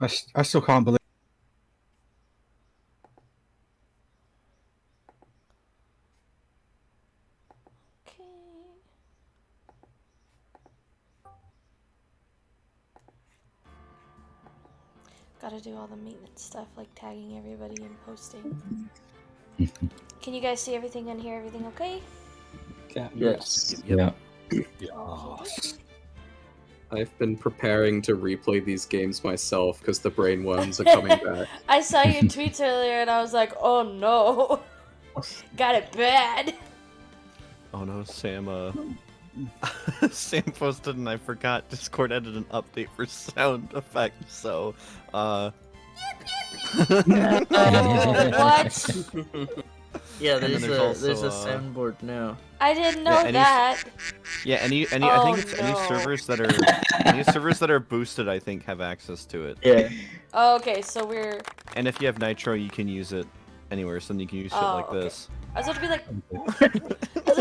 I still can't believe. Okay. Gotta do all the maintenance stuff, like tagging everybody and posting. Can you guys see everything in here? Everything okay? Yes. Yeah. Okay. I've been preparing to replay these games myself because the brain worms are coming back. I saw your tweets earlier and I was like, oh no. Got it bad. Oh no, Sam, Sam posted and I forgot Discord added an update for sound effects, so, What? Yeah, And then there's there's a also, soundboard now. I didn't know any- that. yeah, any I Oh, think it's any no. servers that are boosted, I think, have access to it. Yeah. Oh, okay, so we're... And if you have Nitro, you can use it anywhere, so then you can use shit Oh, like okay. this. I was about to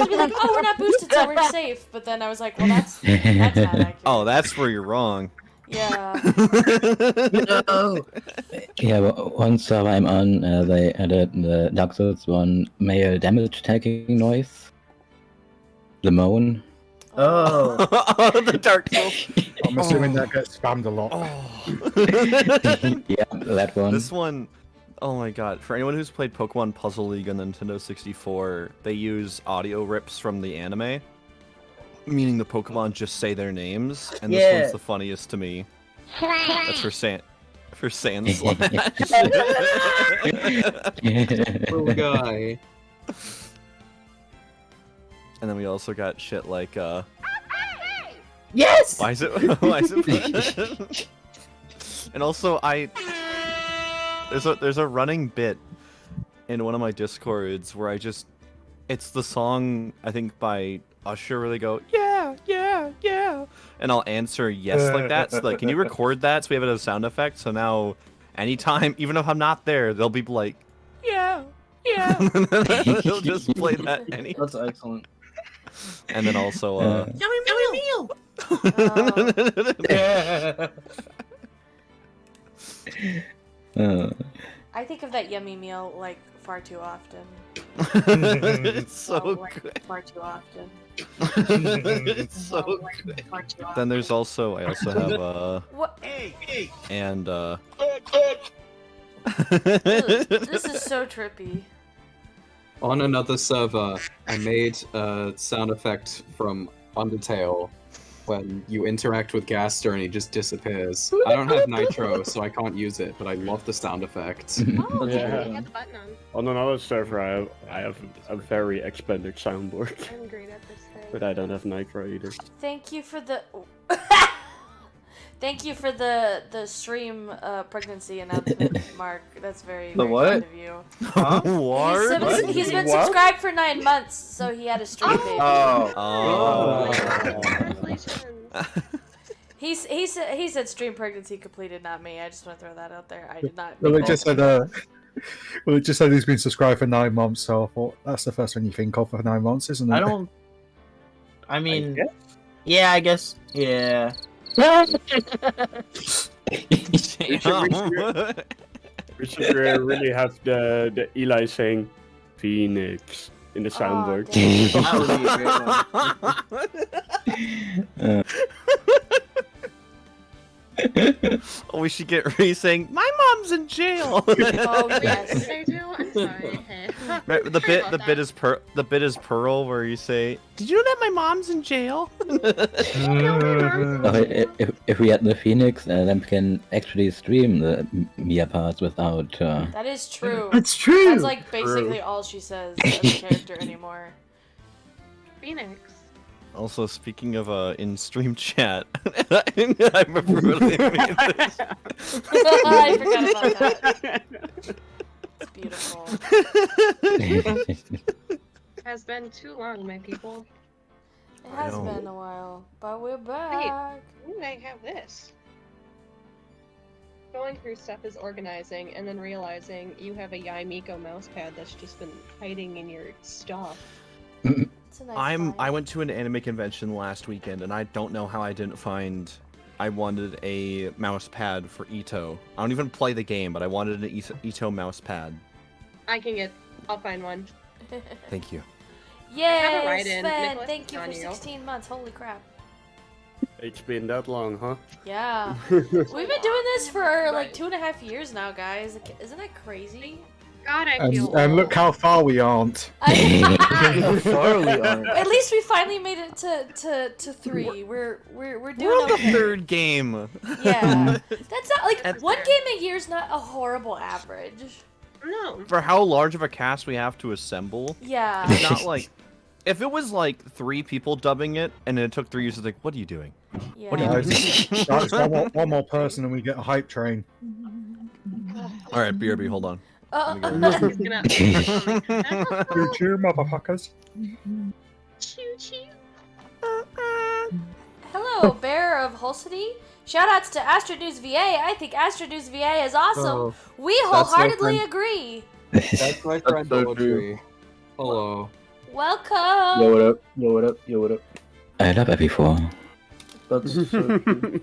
be like, oh, we're not boosted, so we're safe. But then I was like, well, that's not accurate. Oh, that's where you're wrong. Yeah. No. Yeah, one server I'm on, they added the Dark Souls 1 male damage taking noise. The moan. Oh. The Dark Souls. I'm assuming that gets spammed a lot. Yeah, that one. This one, oh my god. For anyone who's played Pokemon Puzzle League on Nintendo 64, they use audio rips from the anime. Meaning the Pokemon just say their names, and this Yeah. one's the funniest to me. That's for Sandslash. Little guy. And then we also got shit like, Yes. why is it? And also, there's a running bit in one of my Discords where it's the song, I think, by Usher, where they go, yeah, yeah, yeah, and I'll answer yes like that. So, like, can you record that so we have it as a sound effect? So now, anytime, even if I'm not there, they'll be like, yeah, yeah. They'll just play that anytime. That's excellent. And then also, Yummy meal. I think of that yummy meal, like, far too often. it's so like, good. far too often. It's so Like, good. far too often. Then there's also, I also have, What? and, Ugh, this is so trippy. On another server, I made a sound effect from Undertale when you interact with Gaster and he just disappears. I don't have Nitro, so I can't use it, but I love the sound effect. Oh, Yeah. you got the button on. On another server, I have a very expanded soundboard, I'm great at this thing. but I don't have Nitro either. Thank you for the... Thank you for the stream pregnancy announcement, Mark. That's very, The very what? kind of you. What? He's been What? subscribed for 9 months, so he had a stream baby. Oh. Congratulations. He said stream pregnancy completed, not me. I just want to throw that out there. I did not. Well, make it that. just said, well, it just said he's been subscribed for 9 months, so I thought that's the first one you think of for 9 months, isn't it? I don't. I mean, yeah, I guess. Yeah. We should really have the Eli saying Phoenix in the soundboard. damn. That would be a great one. Oh, we should get Ree saying, "My mom's in jail." Oh Wait, what yes. did I do? I'm sorry. Okay. Right, the bit is Pearl where you say, "Did you know that my mom's in jail?" If we had the Phoenix, then we can actually stream the Mia parts without. That is true. It's true. That's like basically all she says as a character anymore. Phoenix. Also, speaking of in-stream chat, I remember when they made this. I forgot about that. It's beautiful. Has been too long, my people. It has know. been a while, but we're back. Who did I have this? Going through stuff is organizing, and then realizing you have a Yaimiko mousepad that's just been hiding in your stuff. It's a nice I find. went to an anime convention last weekend, and I don't know how I didn't find I wanted a mouse pad for Ito. I don't even play the game, but I wanted an Ito mouse pad. I'll find one. Thank you. have a Yay, write-in. Sven! Nicholas Thank you is for on you. 16 months. Holy crap. It's been that long, huh? Yeah. We've been doing this for like 2.5 years now, guys. Like, isn't that crazy? God, I feel And look old. how far we aren't. How far we are. At least we finally made it to 3. We're doing We're on the okay. third game. Yeah. That's not like That's one fair. game a year is not a horrible average. No. For how large of a cast we have to assemble, Yeah. it's not like if it was like 3 people dubbing it and it took 3 years, it's like, what are you doing? Yeah. What are you doing? That's one more person and we get a hype train. All right, BRB, hold on. Uh, He's gonna. Choo choo, motherfuckers. Choo choo. Hello, Bear of Holsity. Shoutouts to Astro News VA. I think Astro News VA is awesome. Oh, We that's so wholeheartedly fun. agree. That's my friend so Poetry. Hello. Welcome. Yo, what up? Yo, what up? Yo, what up? I love FE4. That's so true.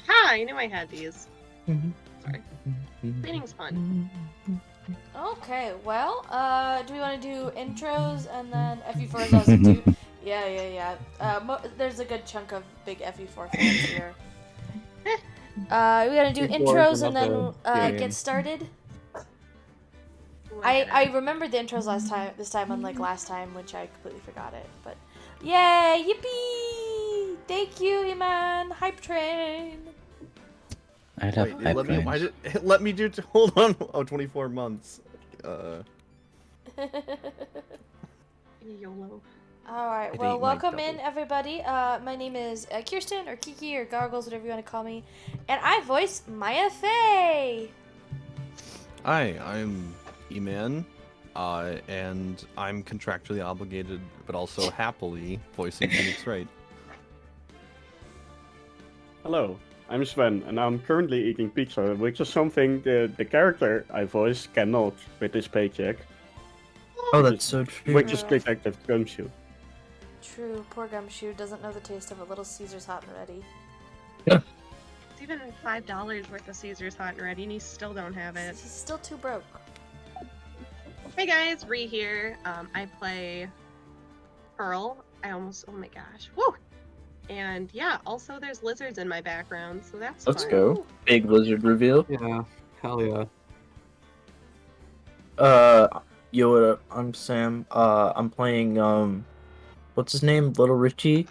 Ha! I knew I had these. Sorry. Cleaning's fun. Okay, well, do we want to do intros and then FE4 is also too? Yeah. There's a good chunk of big FE4 fans here. We gotta do FE4 is intros and then another game. get started. Ooh, I remembered the intros this time unlike last time, which I completely forgot it. But yay, yippee! Thank you, Iman. Hype train. I love Wait, hype let me, trains. why did, let me do. Hold on. Oh, 24 months. YOLO. Alright, I'd well, eat my welcome in, double. everybody. My name is Kirsten, or Kiki, or Goggles, whatever you want to call me. And I voice Maya Fey. Hi, I'm E-Man, and I'm contractually obligated, but also happily voicing Phoenix Wright. Hello, I'm Sven, and I'm currently eating pizza, which is something the character I voice cannot with his paycheck, Oh, that's so true. which is Detective Gumshoe. True, poor Gumshoe doesn't know the taste of a Little Caesars hot and ready. It's even $5 worth of Caesar's hot and ready, and you still don't have it. He's still too broke. Hey guys, Ree here. I play Pearl. Oh my gosh. Woo! And yeah, also there's lizards in my background, so that's Let's fun. go. Big lizard reveal. Yeah. Hell yeah. Yo, what up? I'm Sam. I'm playing, what's his name? Little Richie?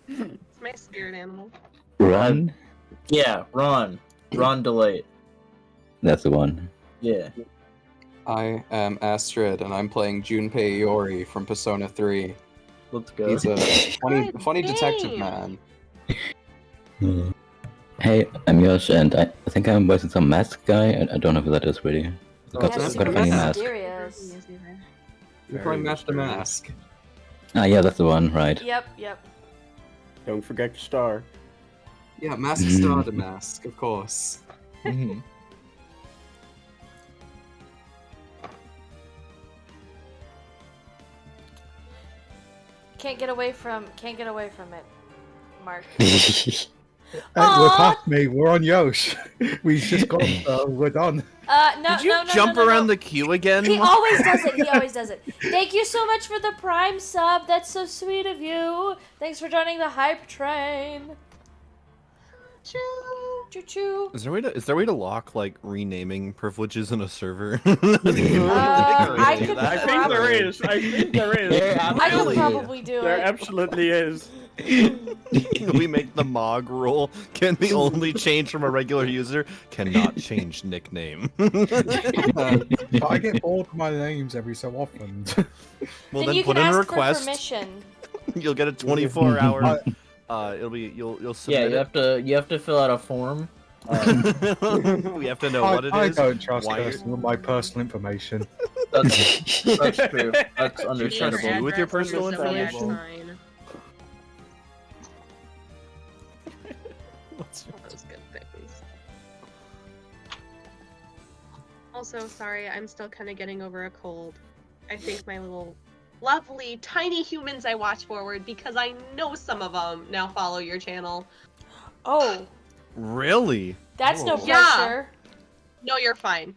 It's my spirit animal. Run? Yeah, Ron. Ron DeLay. That's the one. Yeah. I am Astrid, and I'm playing Junpei Iori from Persona 3. Let's go. He's a Good funny detective game. man. Hey, I'm Yosh, and I think I'm voicing some mask guy. I don't know who that is really. Got, that's got a super funny mask. mysterious. You probably matched a mask. Ah, yeah, that's the one, right. Yep. Don't forget the star. Yeah, Mask Star the Mask, of course. Mhm. Can't get away from it, Mark. Hey, we're Aw. past me. We're on Yosh. We've just got. We're done. No, Did you no, jump no, around no. the queue again? He always does it. He always does it. Thank you so much for the Prime sub. That's so sweet of you. Thanks for joining the hype train. Choo. Choo choo. Is there a way to lock like renaming privileges in a server? I I could I think there Probably. is. I think there is. Yeah, I could Really? probably do There it. absolutely is. We make the Mog rule. Can the only change from a regular user cannot change nickname. But I get bored with my names every so often. Well, then then you put can in a ask for request. permission. You'll get a 24-hour. You'll Yeah, submit you have to fill out a form. it. We have to know what it I is. don't trust why you're- Kirsten with my personal information. That's true. That's You're understandable. trying to with your Address on personal the zodiac information? sign. What's- Those good things. Also, sorry, I'm still kind of getting over a cold. I think my little lovely, tiny humans I watch forward because I know some of them now follow your channel. Oh, Really? that's no Whoa. Yeah. pressure. No, you're fine.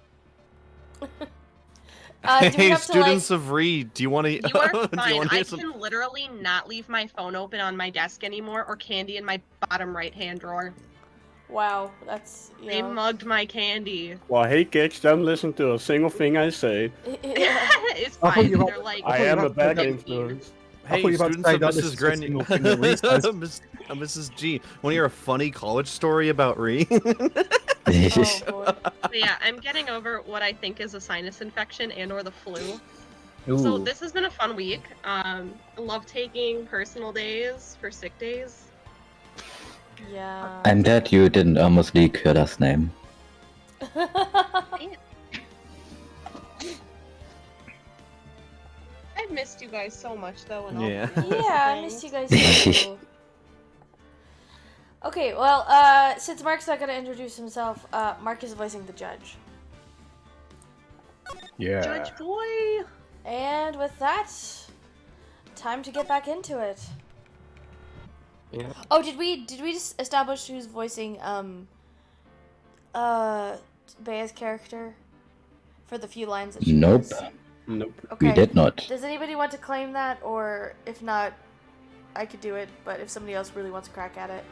Do we Hey, have to, students of Reed, do you want to? You are do you fine. want to I hear some? can literally not leave my phone open on my desk anymore or candy in my bottom right-hand drawer. Wow, that's They mugged my candy. Well, hey kids, don't listen to a single thing I say. Yeah. It's I thought fine. you were- They're like, I am a bad that- influence. I Hey, thought you were about to students say of that this Mrs. is a Gran- single thing that Reed says. Mrs. G. Want to hear a funny college story about Reed? Oh boy. But yeah, I'm getting over what I think is a sinus infection and/or the flu. So Ooh. this has been a fun week. I love taking personal days for sick days. Yeah. I'm glad you didn't almost leak your last name. I've missed you guys so much though. And Yeah. Yeah, I missed you guys too. Okay, well, since Mark's not gonna introduce himself, Mark is voicing the judge. Yeah. Judge boy. And with that, time to get back into it. Yeah. Oh, did we just establish who's voicing Bea's character for the few lines that she Nope. has? Nope. Okay. We did not. Does anybody want to claim that, or if not, I could do it. But if somebody else really wants to crack at it,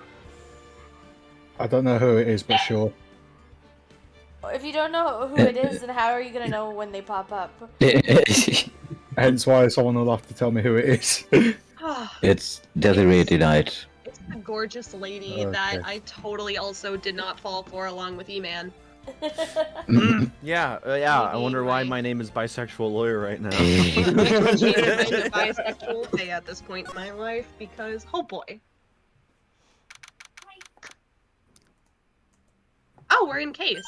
I don't know who it is, but sure. if you don't know who it is, then how are you gonna know when they pop up? Hence why someone will have to tell me who it is. It's Desiree Delight. It's the gorgeous lady Okay. that I totally also did not fall for along with E-Man. Yeah, I Maybe, wonder why right. my name is bisexual lawyer right now. I'm kind of bisexual okay, at this point in my life because, oh boy. Oh, we're in case.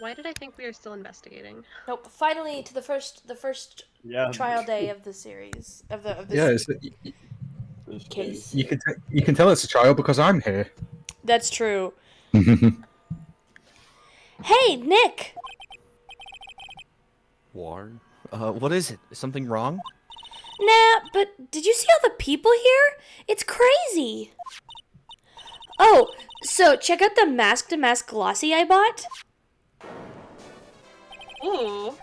Why did I think we are still investigating? Nope. Finally, to the first Yeah. trial day of the series of this Yeah, it's, This case. you can tell it's a trial because I'm here. That's true. Hey, Nick. War? What is it? Is something wrong? Nah, but did you see all the people here? It's crazy. Oh, so check out the mask to mask glossy I bought. Ooh.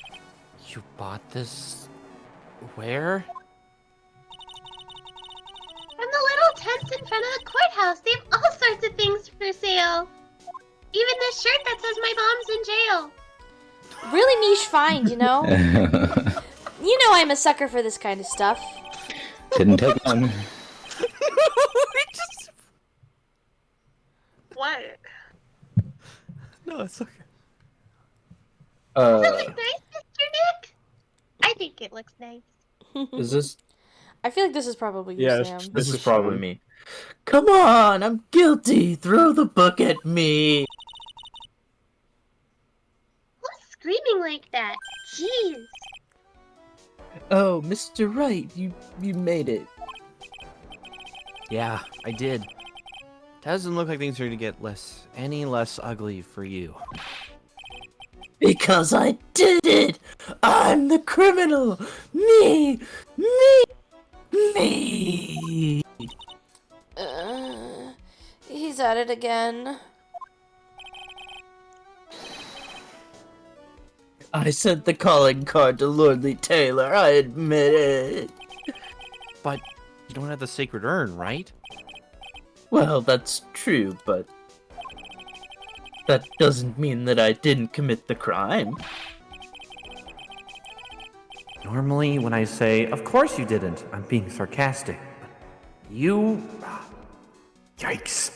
You bought this? Where? From the little tents in front of the courthouse, they have all sorts of things for sale. Even this shirt that says my mom's in jail. Really niche find, you know? You know I'm a sucker for this kind of stuff. Didn't take long. What? No, it's okay. Does it look nice, Mr. Nick? I think it looks nice. Is this? I feel like this is probably you, Yeah, Sam. This is is probably Sam. me. Come on, I'm guilty. Throw the book at me. Who's screaming like that? Jeez. Oh, Mr. Wright, you made it. Yeah, I did. Doesn't look like things are gonna get any less ugly for you. Because I did it. I'm the criminal. Me. He's at it again. I sent the calling card to Lordly Taylor. I admit it. But you don't have the sacred urn, right? Well, that's true, but that doesn't mean that I didn't commit the crime. Normally, when I say, of course you didn't, I'm being sarcastic. You... Yikes.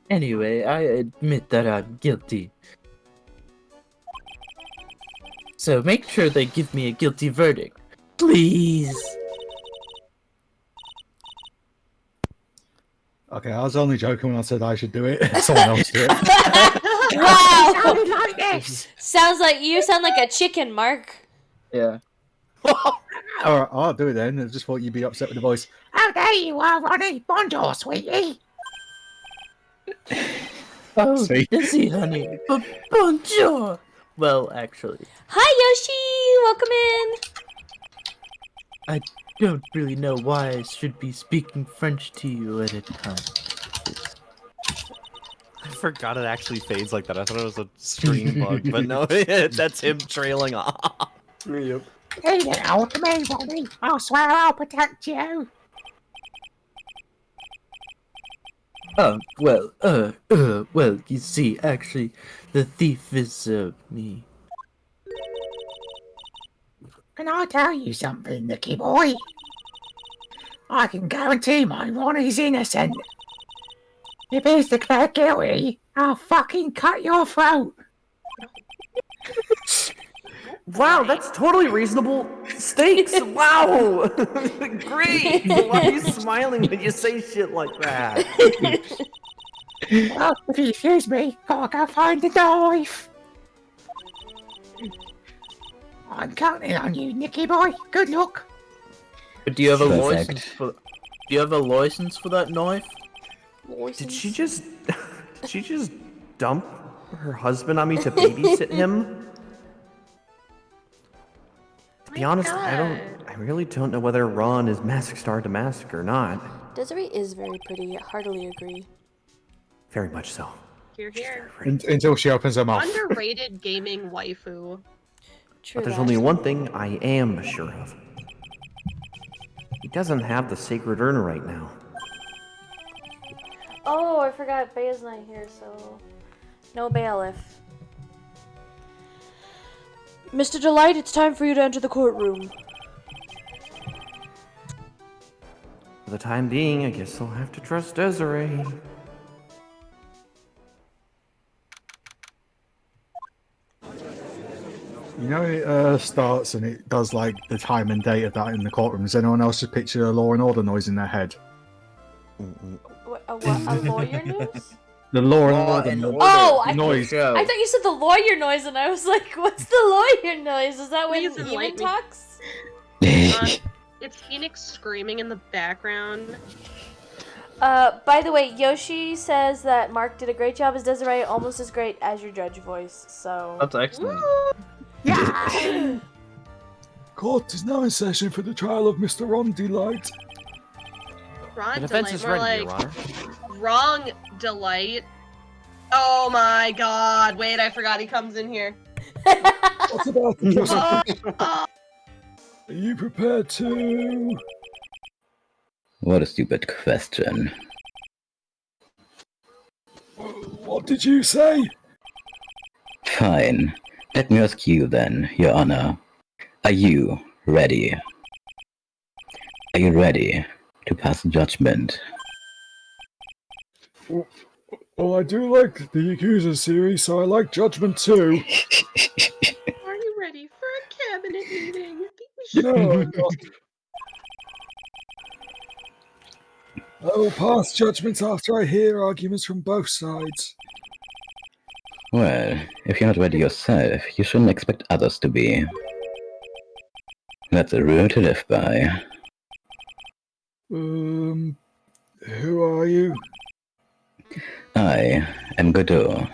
Anyway, I admit that I'm guilty. So make sure they give me a guilty verdict. Please. Okay, I was only joking when I said I should do it. Someone else do it. Wow! Sounded like this. Sound like a chicken, Mark. Yeah. Alright, I'll do it then. I just thought you'd be upset with the voice. Oh, there you are, Ronnie. Bonjour, sweetie. Oh, See? Dizzy, honey. Bonjour. Well, actually. Hi, Yoshi! Welcome in! I don't really know why I should be speaking French to you at a time. I forgot it actually fades like that. I thought it was a stream bug, but no, that's him trailing off. Yep. Leave it all to me, Ronnie. I swear I'll protect you. Well, you see, actually, the thief is, me. Can I tell you something, Nicky boy? I can guarantee my Ronnie's innocent. If he's declared guilty, I'll fucking cut your throat. Wow, that's totally reasonable stakes. Wow, great. Why are you smiling when you say shit like that? Well, if you excuse me, gotta go find the knife. I'm counting on you, Nicky boy. Good luck. But do you have a Perfect. license for? Do you have a license for that knife? Did she just dump her husband on me to babysit him? To be honest, I really don't know whether Ron is Mask Star Damask or not. Desiree is very pretty. Heartily agree. Very much so. Here. Until she opens her mouth. Underrated gaming waifu. True. But there's that. only one thing I am sure of. He doesn't have the sacred urn right now. Oh, I forgot Baya's not here, so no bailiff. Mr. Delight, it's time for you to enter the courtroom. For the time being, I guess I'll have to trust Desiree. You know, it starts and it does like the time and date of that in the courtroom. Does anyone else just picture a Law and Order noise in their head? What, a lawyer news? The Law and Law Order and noise. Order. Oh, noise. I thought you said the lawyer noise, and I was like, what's the lawyer noise? Is that when Please Eamon enlighten me. talks? It's Phoenix screaming in the background. By the way, Yoshi says that Mark did a great job as Desiree, almost as great as your judge voice, so... That's excellent. Yeah. Court is now in session for the trial of Mr. Ron Delight. Ron The defense Delight, is more ready, like Your Honor. wrong Delight. Oh my god, wait, I forgot he comes in here. What's about the justice? Oh, Are you prepared to... What a stupid question. What did you say? Fine. Let me ask you then, Your Honor. Are you ready? Are you ready to pass judgment? Well, I do like the Yakuza series, so I like Judgment too. are you ready for a cabinet meeting? No, I'm not. I will pass judgments after I hear arguments from both sides. Well, if you're not ready yourself, you shouldn't expect others to be. That's a rule to live by. Who are you? I am Godot,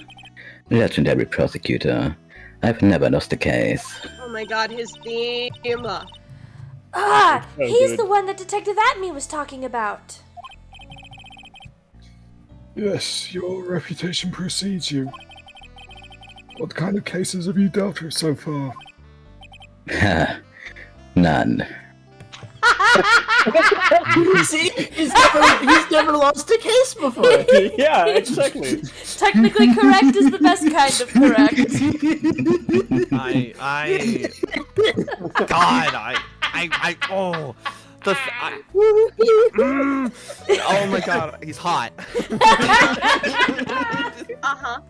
legendary prosecutor. I've never lost a case. Oh my god, his theme. Ah! So He's good. the one that Detective Atme was talking about. Yes, your reputation precedes you. What kind of cases have you dealt with so far? Ha! None. See, he's never lost a case before. Yeah, exactly. Technically correct is the best kind of correct. Oh my god, he's hot. Uh-huh.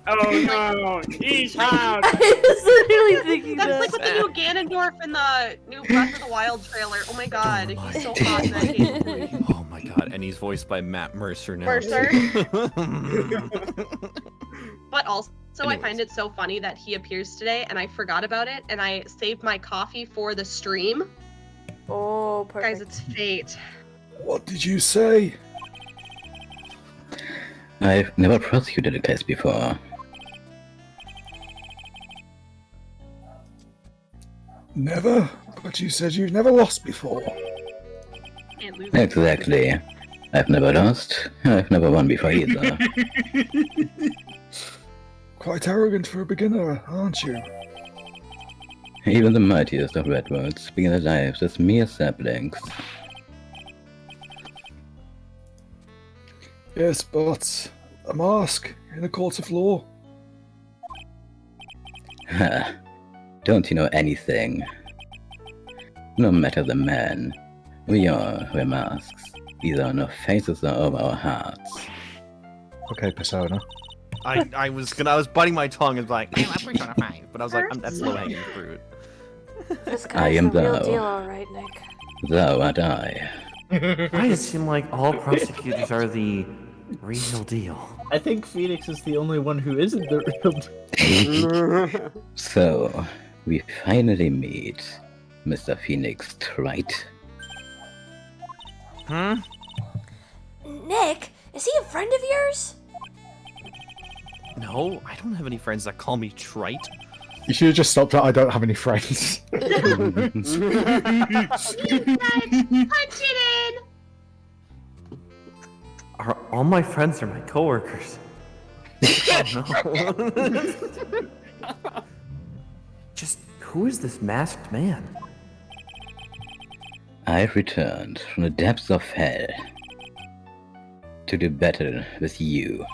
Oh no, he's hot. I was literally thinking That's that. like with the new Ganondorf in the new Breath of the Wild trailer. Oh my god, he's so hot in that game. Oh my god, and he's voiced by Matt Mercer now. Mercer. But also, I Anyways. find it so funny that he appears today, and I forgot about it, and I saved my coffee for the stream. Oh, Guys, perfect. it's fate. What did you say? I've never prosecuted a case before. Never? But you said you've never lost before. Can't lose. Exactly. I've never lost. I've never won before either. Quite arrogant for a beginner, aren't you? Even the mightiest of redwoods begin their lives as mere saplings. Yes, but a mask in a court of law. Ha! Don't you know anything? No matter the man, we all wear masks, either on our faces or over our hearts. Okay, Persona. I was biting my tongue and like, I'm Persona 5, but I was like, that's low hanging fruit. This I guy's am the real thou. deal, alright, Nick. Thou art I. Why does it seem like all prosecutors are the real deal? I think Phoenix is the only one who isn't the real deal. So, we finally meet, Mr. Phoenix Trite. Hmm? Nick, is he a friend of yours? No, I don't have any friends that call me trite. You should have just stopped at I don't have any friends. Punch it in! All my friends are my coworkers. Oh, no. Just who is this masked man? I've returned from the depths of hell to do battle with you.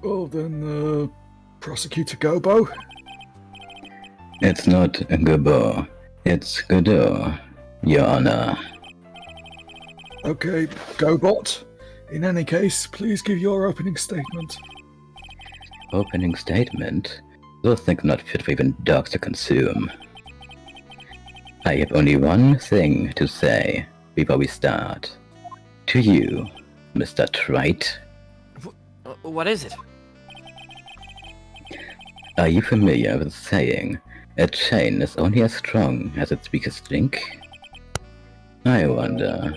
Well then, Prosecutor Gobo? It's not Gabo, it's Godot, Your Honor. Okay, Gobot. In any case, please give your opening statement. Opening statement? Those things are not fit for even dogs to consume. I have only one thing to say before we start. To you, Mr. Trite. What is it? Are you familiar with the saying, a chain is only as strong as its weakest link? I wonder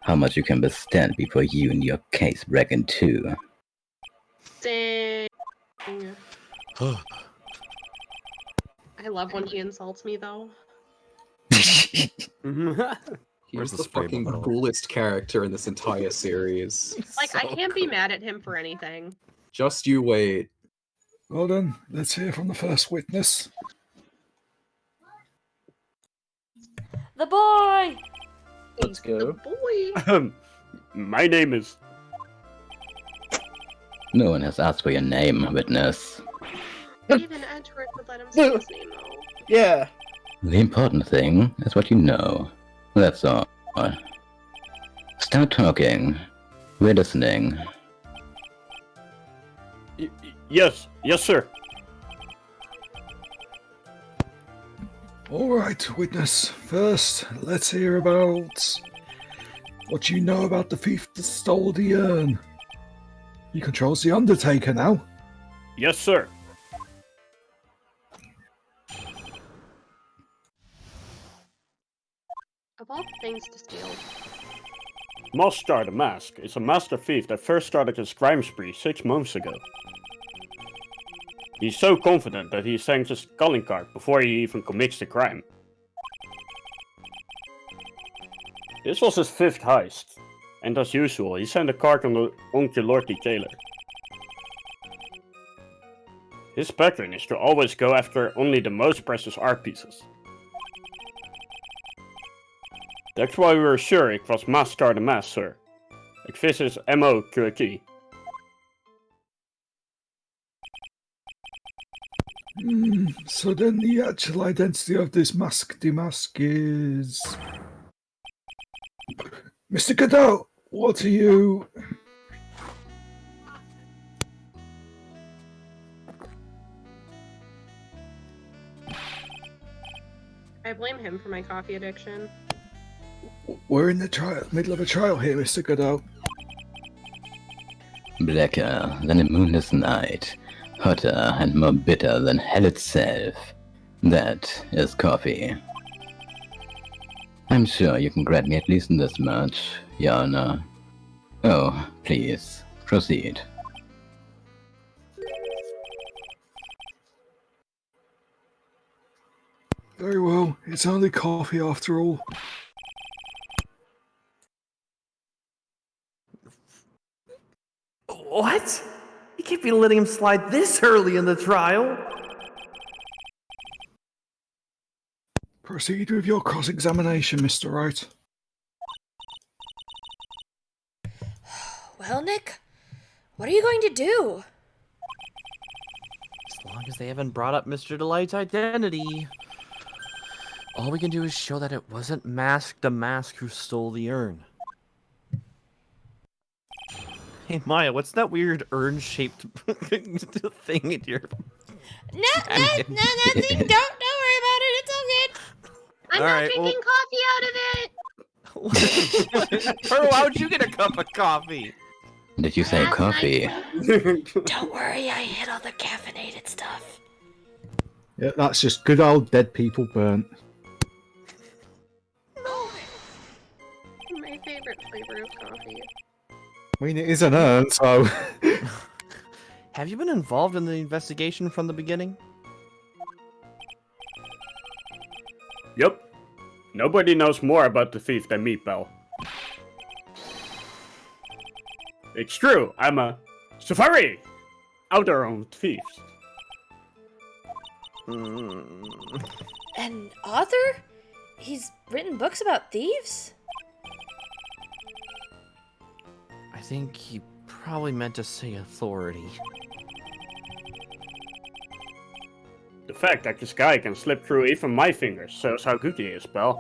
how much you can withstand before you and your case break in two. Dang. I love when he insults me, though. He's Where's the the spray fucking bottle? coolest character in this entire series. Like, I can't be mad at him for anything. Just you wait. Well then, let's hear from the first witness. The boy! Let's The go. boy. My name is. No one has asked for your name, witness. Even Edgeworth would let him say his name, though. Yeah. The important thing is what you know. That's all. Start talking. We're listening. Yes, sir. Alright, witness. First, let's hear about what you know about the thief that stole the urn. He controls the Undertaker now. Yes, sir. Of all things to steal. Master the Mask is a master thief that first started his crime spree 6 months ago. He's so confident that he sends his calling card before he even commits the crime. This was his 5th heist, and as usual, he sent a card on to Lord the Tailor. His pattern is to always go after only the most precious art pieces. That's why we were sure it was Master the Mask, sir. Ik vis is MO QT. So then the actual identity of this mask is... Mr. Godot, what are you... I blame him for my coffee addiction. We're in the middle of a trial here, Mr. Godot. Blacker than a moonless night, hotter and more bitter than hell itself. That is coffee. I'm sure you can grant me at least this much, Your Honor. Oh, please, proceed. Very well. It's only coffee after all. What? You can't be letting him slide this early in the trial. Proceed with your cross-examination, Mr. Wright. Well, Nick, what are you going to do? As long as they haven't brought up Mr. Delight's identity, all we can do is show that it wasn't Mask the Mask who stole the urn. Hey Maya, what's that weird urn-shaped thing in your... No, nothing. Don't worry about it. It's all good. I'm All not right, drinking coffee out of it. Pearl, how'd you get a cup of coffee? Did you say That's coffee? Don't worry, I hit all the caffeinated stuff. Yeah, that's just good old dead people burnt. My favorite flavor of coffee. I mean, it is an urn, so... Have you been involved in the investigation from the beginning? Yup. Nobody knows more about the thief than me, pal. It's true, I'm a safari! Outer own thieves. An author? He's written books about thieves? I think he probably meant to say authority. The fact that this guy can slip through even my fingers shows how good he is, pal.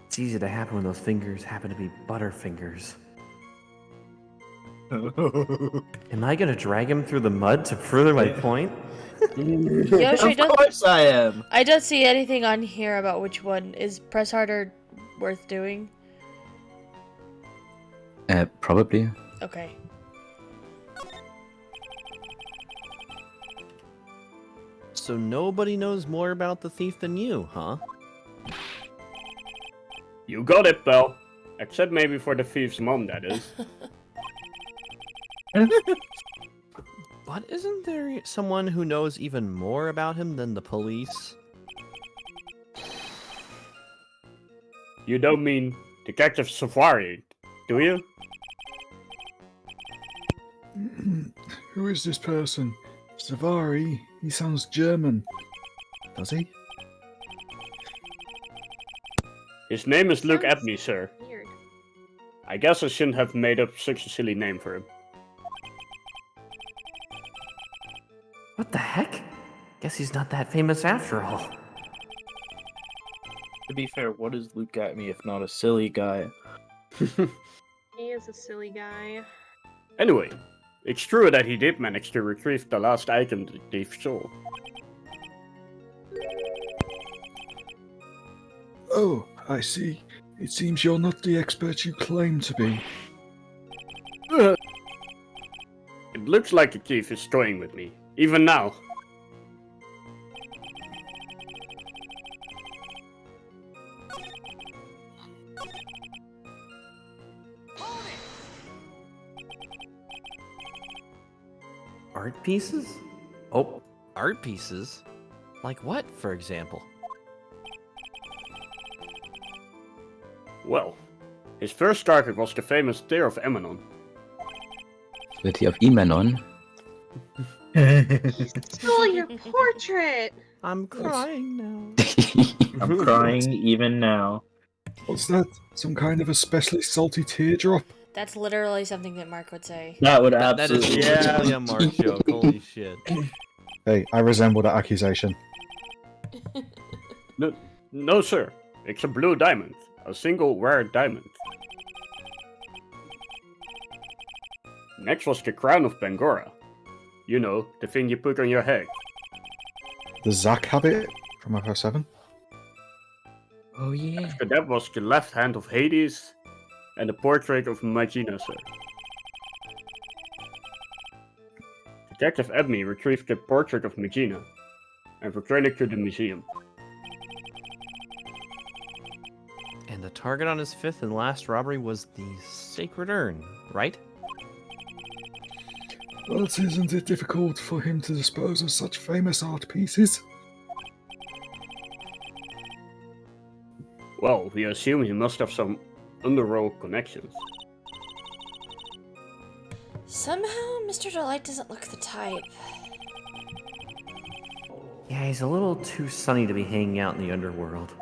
It's easy to happen when those fingers happen to be butterfingers. Am I gonna drag him through the mud to further my point? Yoshi, Of course I am. I don't see anything on here about which one. Is Press Harder worth doing? Probably. Okay. So nobody knows more about the thief than you, huh? You got it, pal. Except maybe for the thief's mom, that is. But isn't there someone who knows even more about him than the police? You don't mean Detective Safari, do you? Who is this person? Savari? He sounds German. Does he? His name is Look at Sounds Me, sir. Weird. I guess I shouldn't have made up such a silly name for him. What the heck? Guess he's not that famous after all. To be fair, what is Luke at me if not a silly guy? He is a silly guy. Anyway, it's true that he did manage to retrieve the last item the thief stole. Oh, I see. It seems you're not the expert you claim to be. It looks like the thief is toying with me, even now. Art pieces? Oh, art pieces? Like what, for example? Well, his first target was the famous Tear of Emanon. City of Imenon. Stole your portrait! I'm crying now. I'm crying even now. What's that? Some kind of especially salty teardrop? That's literally something that Mark would say. That would That is absolutely. literally a Mark joke. Holy shit. Hey, I resemble that accusation. No, sir. It's a blue diamond. A single rare diamond. Next was the crown of Bangora. You know, the thing you put on your head. The Zack habit from FF7? Oh yeah. After that was the left hand of Hades and the portrait of Magina, sir. Detective Ebony retrieved the portrait of Magina and returned it to the museum. And the target on his fifth and last robbery was the Sacred Urn, right? But isn't it difficult for him to dispose of such famous art pieces? Well, we assume he must have some underworld connections. Somehow, Mr. Delight doesn't look the type. Yeah, he's a little too sunny to be hanging out in the underworld.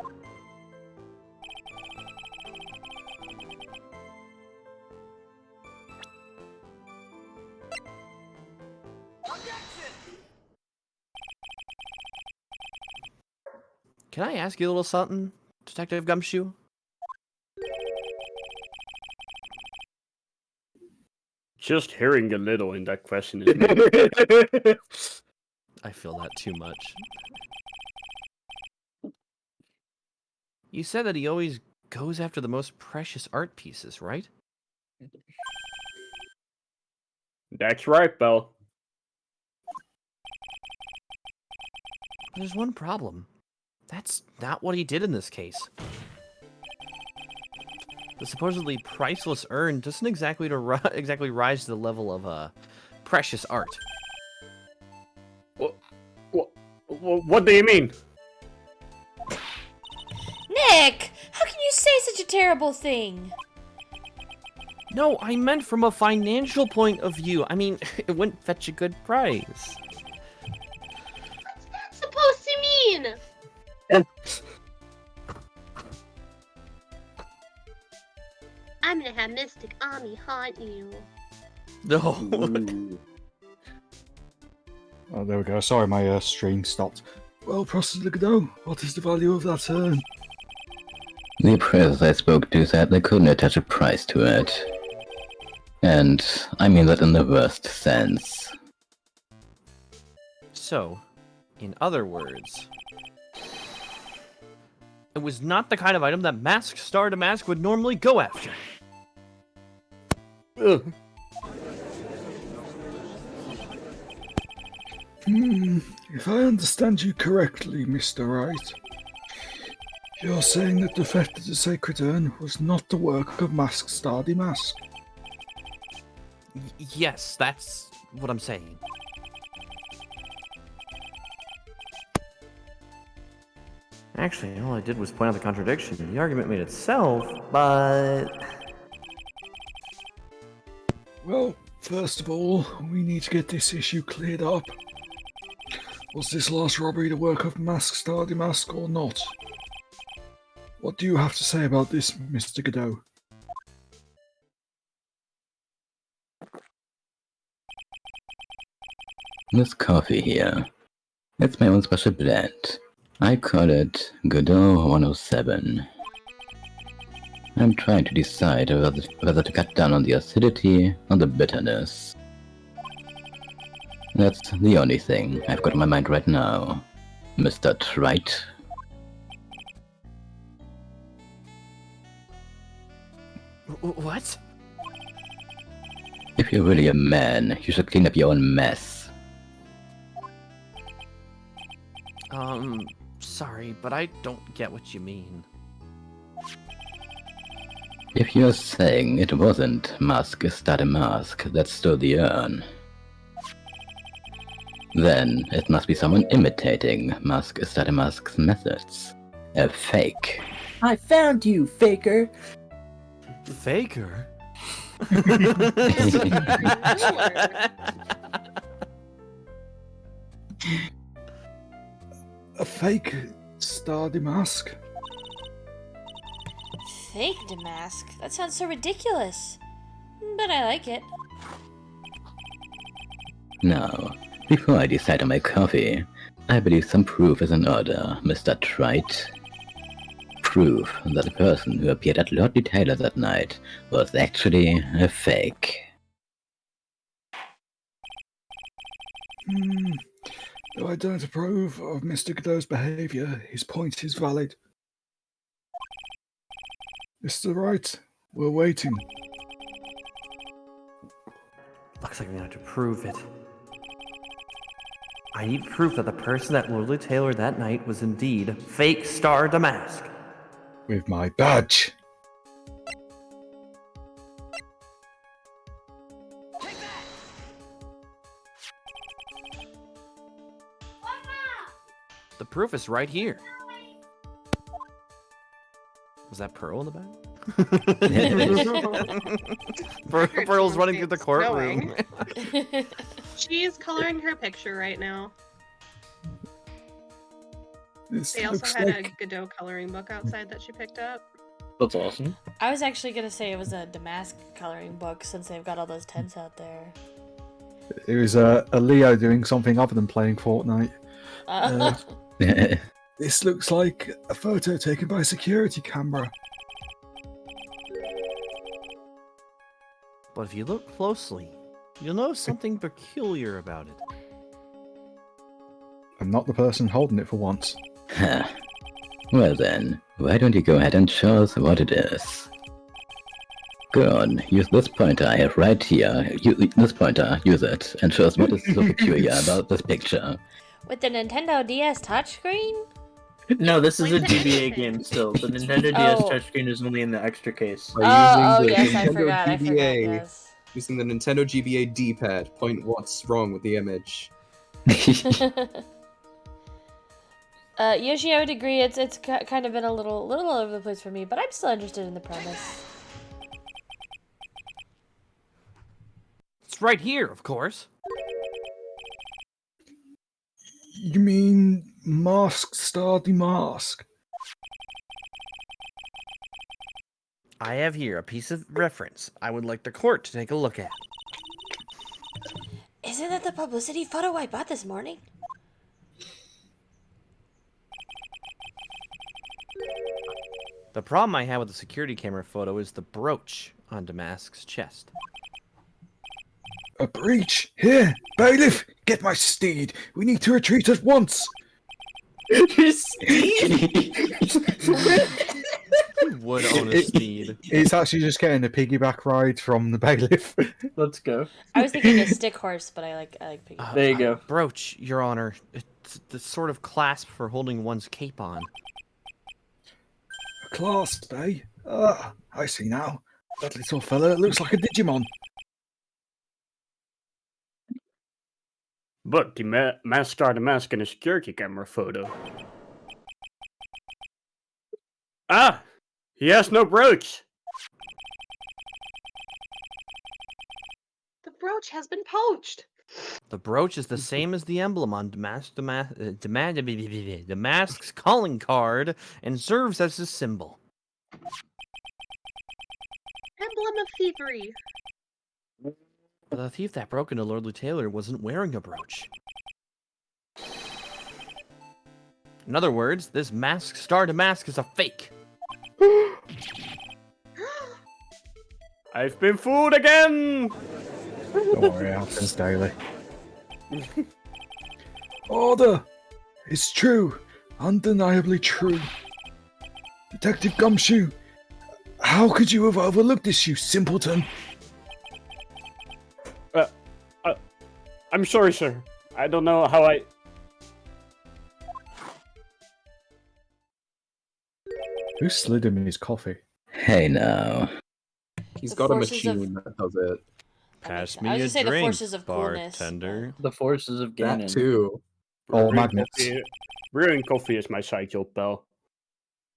Can I ask you a little something, Detective Gumshoe? Just hearing a little in that question is I feel that too much. You said that he always goes after the most precious art pieces, right? That's right, Belle. There's one problem. That's not what he did in this case. The supposedly priceless urn doesn't exactly rise to the level of precious art. What do you mean? Nick! How can you say such a terrible thing? No, I meant from a financial point of view. I mean, it wouldn't fetch a good price. What's that supposed to mean? I'm gonna have Mystic Ami haunt you. No. Oh, there we go. Sorry, my stream stopped. Well, Professor Godot, what is the value of that urn? The appraisers I spoke to said they couldn't attach a price to it. And I mean that in the worst sense. So, in other words, it was not the kind of item that Mask Star Damask would normally go after. Ugh. If I understand you correctly, Mr. Wright, you're saying that the theft of the sacred urn was not the work of Mask Star Damask. Yes, that's what I'm saying. Actually, all I did was point out the contradiction. The argument made itself, but... Well, first of all, we need to get this issue cleared up. Was this last robbery the work of Mask Star Damask or not? What do you have to say about this, Mr. Godot? This coffee here, it's my own special blend. I call it Godot 107. I'm trying to decide whether to cut down on the acidity or the bitterness. That's the only thing I've got on my mind right now, Mr. Trite. What? If you're really a man, you should clean up your own mess. Sorry, but I don't get what you mean. If you're saying it wasn't Mask Star Damask that stole the urn, then it must be someone imitating Mask Star Damask's methods. A fake. I found you, faker. Faker? A fake Star Damask? Fake Damask? That sounds so ridiculous. But I like it. Now, before I decide on my coffee, I believe some proof is in order, Mr. Trite. Proof that the person who appeared at Lord Taylor that night was actually a fake. Though I don't approve of Mr. Godot's behaviour, his point is valid. Mr. Wright, we're waiting. Looks like I'm gonna have to prove it. I need proof that the person that lured Taylor that night was indeed fake Star Damask. With my badge. proof is right here. Was that Pearl in the back? Pearl's running through the courtroom. She's coloring her picture right now. This They also looks had like a Godot coloring book outside that she picked up. That's awesome. I was actually gonna say it was a Damask coloring book since they've got all those tents out there. it was a Leo doing something other than playing Fortnite. This looks like a photo taken by a security camera. But if you look closely, you'll notice something peculiar about it. I'm not the person holding it for once. Huh. Well then, why don't you go ahead and show us what it is? Go on, use this pointer I have right here. This pointer, use it, and show us what is so peculiar about this picture. With the Nintendo DS touchscreen? No, this is a Point to GBA anything. game still. The Nintendo DS Oh. touchscreen is only in the extra case. By Oh, using the yes, I Nintendo forgot. GBA, Yes. Using the Nintendo GBA D-pad, point what's wrong with the image. Yoshi, I would agree. It's kind of been a little all over the place for me, but I'm still interested in the premise. It's right here, of course. You mean Mask Star Demask? I have here a piece of reference I would like the court to take a look at. Isn't that the publicity photo I bought this morning? The problem I have with the security camera photo is the brooch on Damask's chest. A breach! Here! Bailiff! Get my steed! We need to retreat at once! Who would own a steed? It's actually just getting a piggyback ride from the bailiff. Let's go. I was thinking a stick horse, but I like piggy. There you go. Brooch, Your Honor. It's the sort of clasp for holding one's cape on. A clasp, eh? Ah, I see now. That little fella looks like a Digimon. But the mask star the mask in a security camera photo. Ah! He has no brooch! The brooch has been poached. The brooch is the same as the emblem on Damask's calling card and serves as a symbol. Emblem of thievery. But the thief that broke into Lordly Taylor wasn't wearing a brooch. In other words, this Mask Star Damask is a fake. I've been fooled again! Don't worry, it happens daily. Order! It's true. Undeniably true. Detective Gumshoe, how could you have overlooked this, you simpleton? I'm sorry, sir. I don't know how I... Who slid him his coffee? Hey now. He's The got a forces of- machine that does it. Pass I me was a gonna say the drink, forces of coolness, bartender. The forces of Ganon. That too. Or Brewing magnets. brewing coffee is my side job, pal.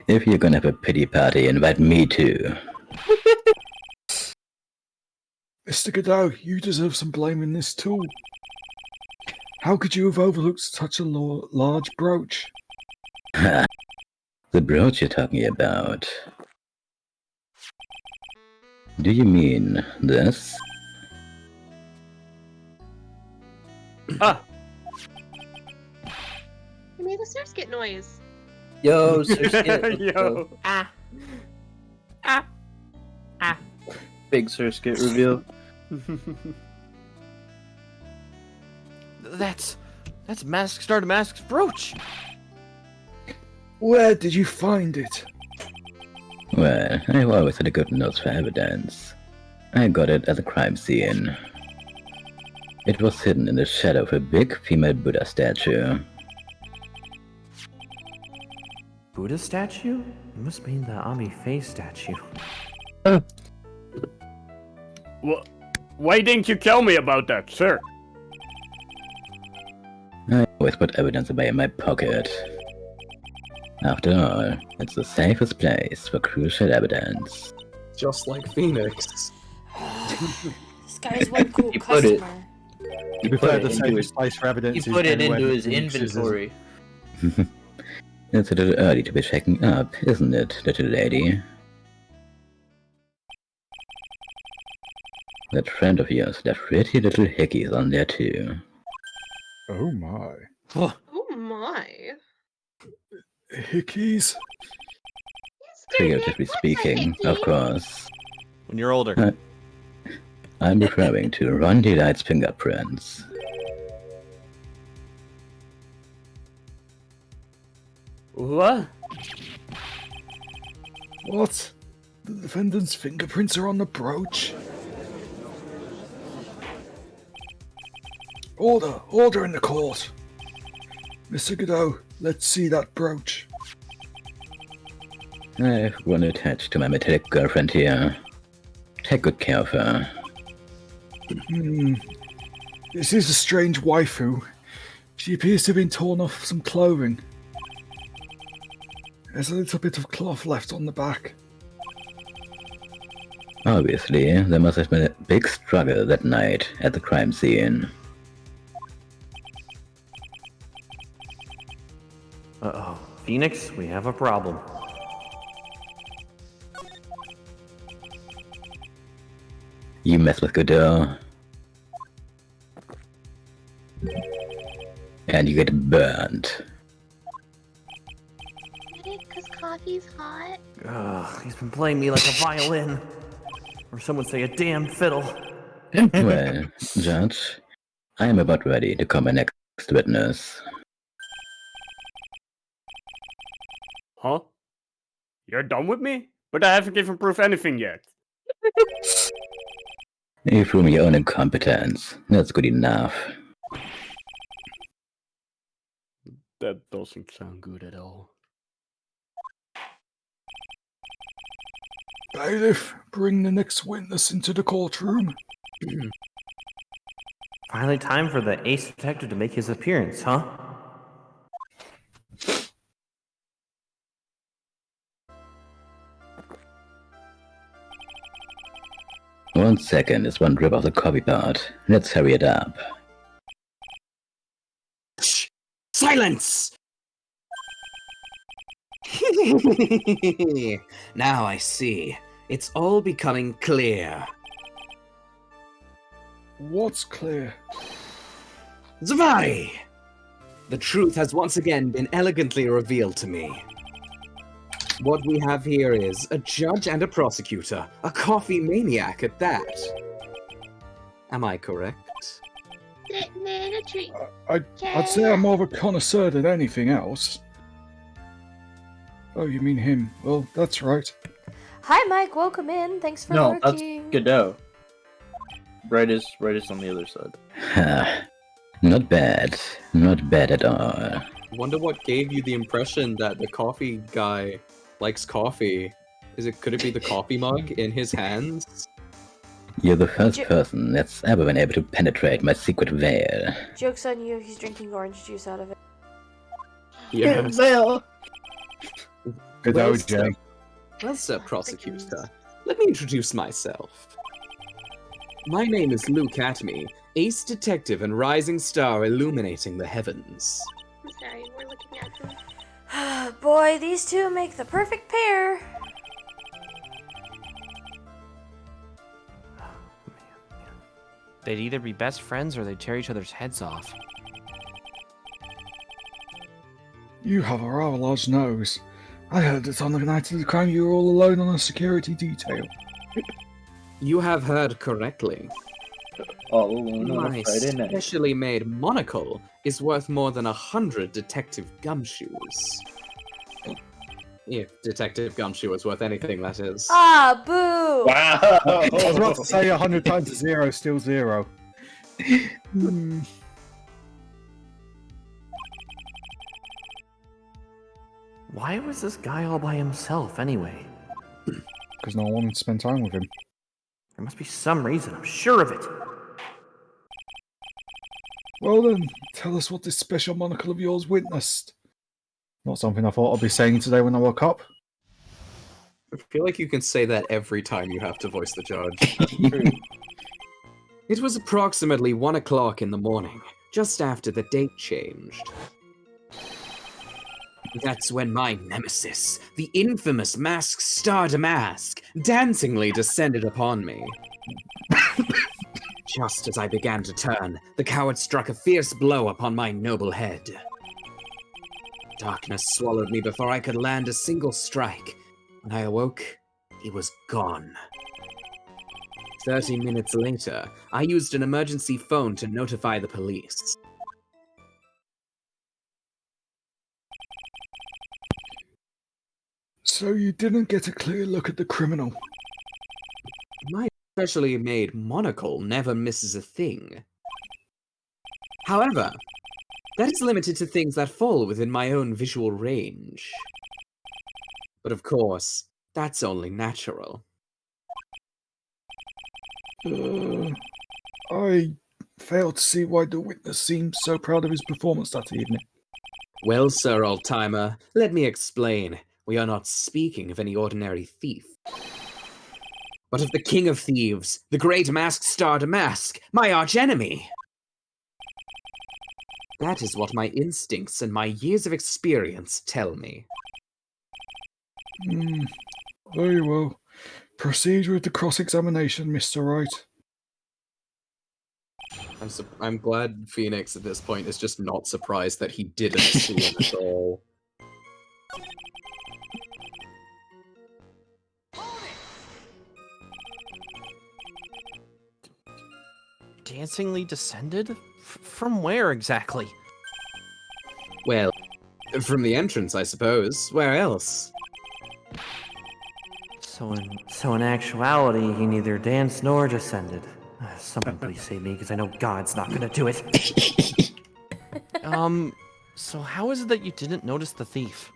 If you're gonna have a pity party, invite me too. Mr. Godot, you deserve some blame in this too. How could you have overlooked such a large brooch? Ha! The brooch you're talking about. Do you mean this? Ah! You made a Surskit noise. Yo, Surskit. let's Yo! go. Big Surskit reveal. That's Mask Star Damask's brooch. Where did you find it? Well, I've always had a good nose for evidence. I got it at the crime scene. It was hidden in the shadow of a big female Buddha statue. Buddha statue? It must mean the Ami face statue. Why didn't you tell me about that, sir? I always put evidence away in my pocket. After all, it's the safest place for crucial evidence. Just like Phoenix. This guy is one cool He put it- customer. To be put fair, it the into safest his- place for evidence He is put it anywhere into his Phoenix is, inventory. It's a little early to be checking up, isn't it, little lady? That friend of yours left pretty little hickeys on there too. Oh my. Oh my. Hickeys? Figuratively speaking, of course. When you're older. I'm referring to Ron Delight's fingerprints. What? What? The defendant's fingerprints are on the brooch? Order! Order in the court! Mr. Godot, let's see that brooch. I've one attached to my metallic girlfriend here. Take good care of her. This is a strange waifu. She appears to have been torn off some clothing. There's a little bit of cloth left on the back. Obviously, there must have been a big struggle that night at the crime scene. Uh-oh. Phoenix, we have a problem. You mess with Godot, and you get burnt. Because coffee's hot. Ugh, he's been playing me like a violin. Or some would say a damn fiddle. Well, Judge, I am about ready to call my next witness. Huh? You're done with me? But I haven't given proof anything yet. You threw me your own incompetence. That's good enough. That doesn't sound good at all. Bailiff, bring the next witness into the courtroom. Finally time for the ace detective to make his appearance, huh? One second is one drip of the coffee pot. Let's hurry it up. Silence! Now I see. It's all becoming clear. What's clear? Zwei! The truth has once again been elegantly revealed to me. What we have here is a judge and a prosecutor, a coffee maniac at that. Am I correct? I'd say I'm more of a connoisseur than anything else. Oh, you mean him? Well, that's right. Hi, Mike. Welcome in. Thanks for No, that's lurking. Godot. Right is on the other side. Not bad. Not bad at all. Wonder what gave you the impression that the coffee guy likes coffee. Could it be the coffee mug in his hands? You're the first person that's ever been able to penetrate my secret veil. Joke's on you. He's drinking orange juice out of it. Yes. Good Well, old Jay. Well, sir, prosecutor, let me introduce myself. My name is Luke Atme, ace detective and rising star illuminating the heavens. I'm sorry, we're looking at them. Boy, these two make the perfect pair. They'd either be best friends or they'd tear each other's heads off. You have a rather large nose. I heard that on the night of the crime you were all alone on a security detail. You have heard correctly. All alone on My a Friday night. specially made monocle is worth more than 100 Detective Gumshoes. If Detective Gumshoe is worth anything, that is. Ah, boo! I was about to say 100 times 0, still 0. Why was this guy all by himself anyway? Because no one wanted to spend time with him. There must be some reason, I'm sure of it. Well then, tell us what this special monocle of yours witnessed. Not something I thought I'd be saying today when I woke up. I feel like you can say that every time you have to voice the judge. It was approximately 1 o'clock in the morning, just after the date changed. That's when my nemesis, the infamous Mask Star Damask, dancingly descended upon me. Just as I began to turn, the coward struck a fierce blow upon my noble head. Darkness swallowed me before I could land a single strike. When I awoke, he was gone. 30 minutes later, I used an emergency phone to notify the police. So you didn't get a clear look at the criminal? My specially made monocle never misses a thing. However, that is limited to things that fall within my own visual range. But of course, that's only natural. I fail to see why the witness seemed so proud of his performance that evening. Well, sir, old-timer, let me explain. We are not speaking of any ordinary thief, but of the king of thieves, the great Masked Star Damask, my archenemy. That is what my instincts and my years of experience tell me. Very well. Proceed with the cross-examination, Mr. Wright. I'm glad Phoenix at this point is just not surprised that he didn't see him at all. Dancingly descended? From where exactly? Well, from the entrance, I suppose. Where else? So in actuality, he neither danced nor descended. Someone please save me, because I know God's not gonna do it. So how is it that you didn't notice the thief?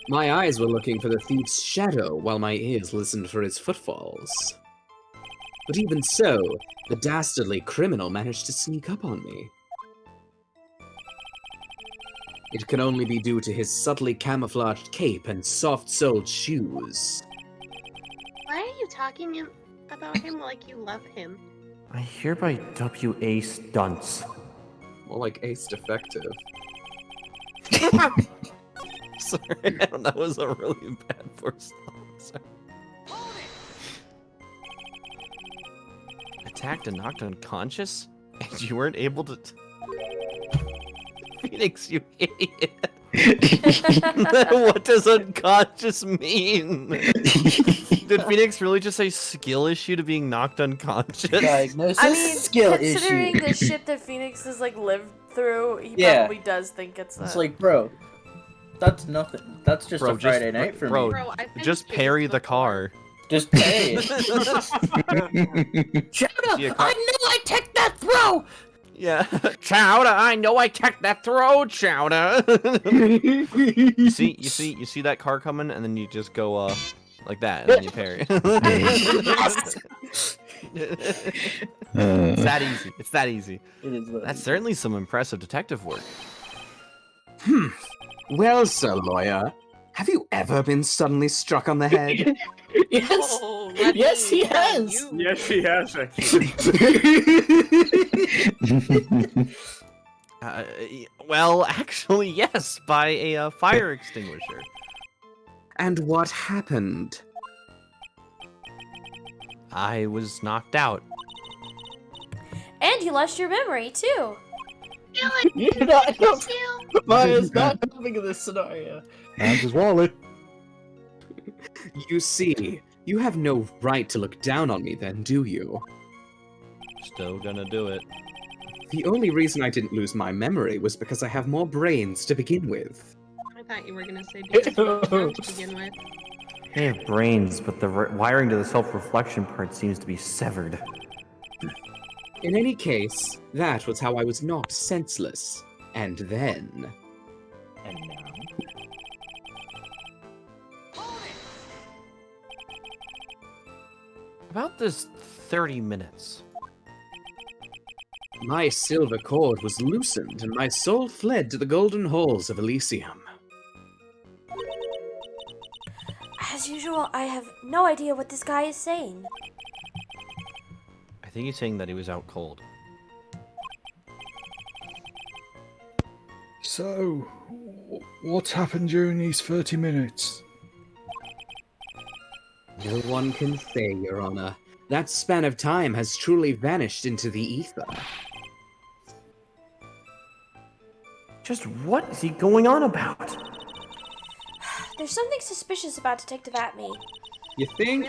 My eyes were looking for the thief's shadow, while my ears listened for his footfalls. But even so, the dastardly criminal managed to sneak up on me. It can only be due to his subtly camouflaged cape and soft-soled shoes. Why are you talking about him like you love him? I hereby dub you Ace Dunce. More like Ace Defective. Sorry, that was a really bad first line. Attacked and knocked unconscious? And you weren't able to... Phoenix, you idiot. What does unconscious mean? Did Phoenix really just say skill issue to being knocked unconscious? Diagnosis, I mean, skill considering issue. the shit that Phoenix has like lived through, he Yeah. probably does think it's that. It's like, bro, that's nothing. That's just Bro, a Friday night for bro, me. Bro, I've been just chased parry the before. car. Just pay it. Chowder, See a I know I took that throw! Yeah. Chowder, I know I took that throw, Chowder. you see that car coming, and then you just go like that, and then you parry. It's that easy. It's that easy. It is what it That's is. certainly some impressive detective work. Well, sir lawyer, have you ever been suddenly struck on the head? Yes. Oh, let Yes, me he tell has. you. Yes, he has actually. Well, actually, yes, by a fire extinguisher. And what happened? I was knocked out. And you lost your memory too. You're not. Maya's not helping in this scenario. And his wallet. You see, you have no right to look down on me then, do you? Still gonna do it. The only reason I didn't lose my memory was because I have more brains to begin with. I thought you were gonna say because you were drunk to begin with. They have brains, but the wiring to the self-reflection part seems to be severed. In any case, that was how I was knocked senseless. And then... And now. About this 30 minutes. My silver cord was loosened, and my soul fled to the golden halls of Elysium. As usual, I have no idea what this guy is saying. I think he's saying that he was out cold. So, what's happened during these 30 minutes? No one can say, Your Honor. That span of time has truly vanished into the ether. Just what is he going on about? There's something suspicious about Detective Atme. You think?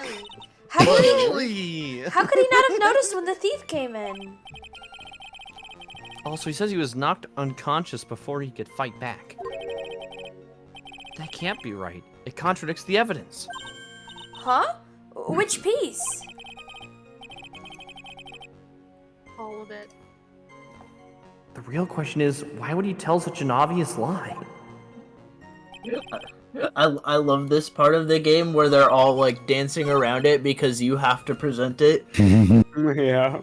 How could he Really? not have noticed when the thief came in? Also, he says he was knocked unconscious before he could fight back. That can't be right. It contradicts the evidence. Huh? Which piece? All of it. The real question is, why would he tell such an obvious lie? I love this part of the game where they're all like dancing around it because you have to present it. Yeah.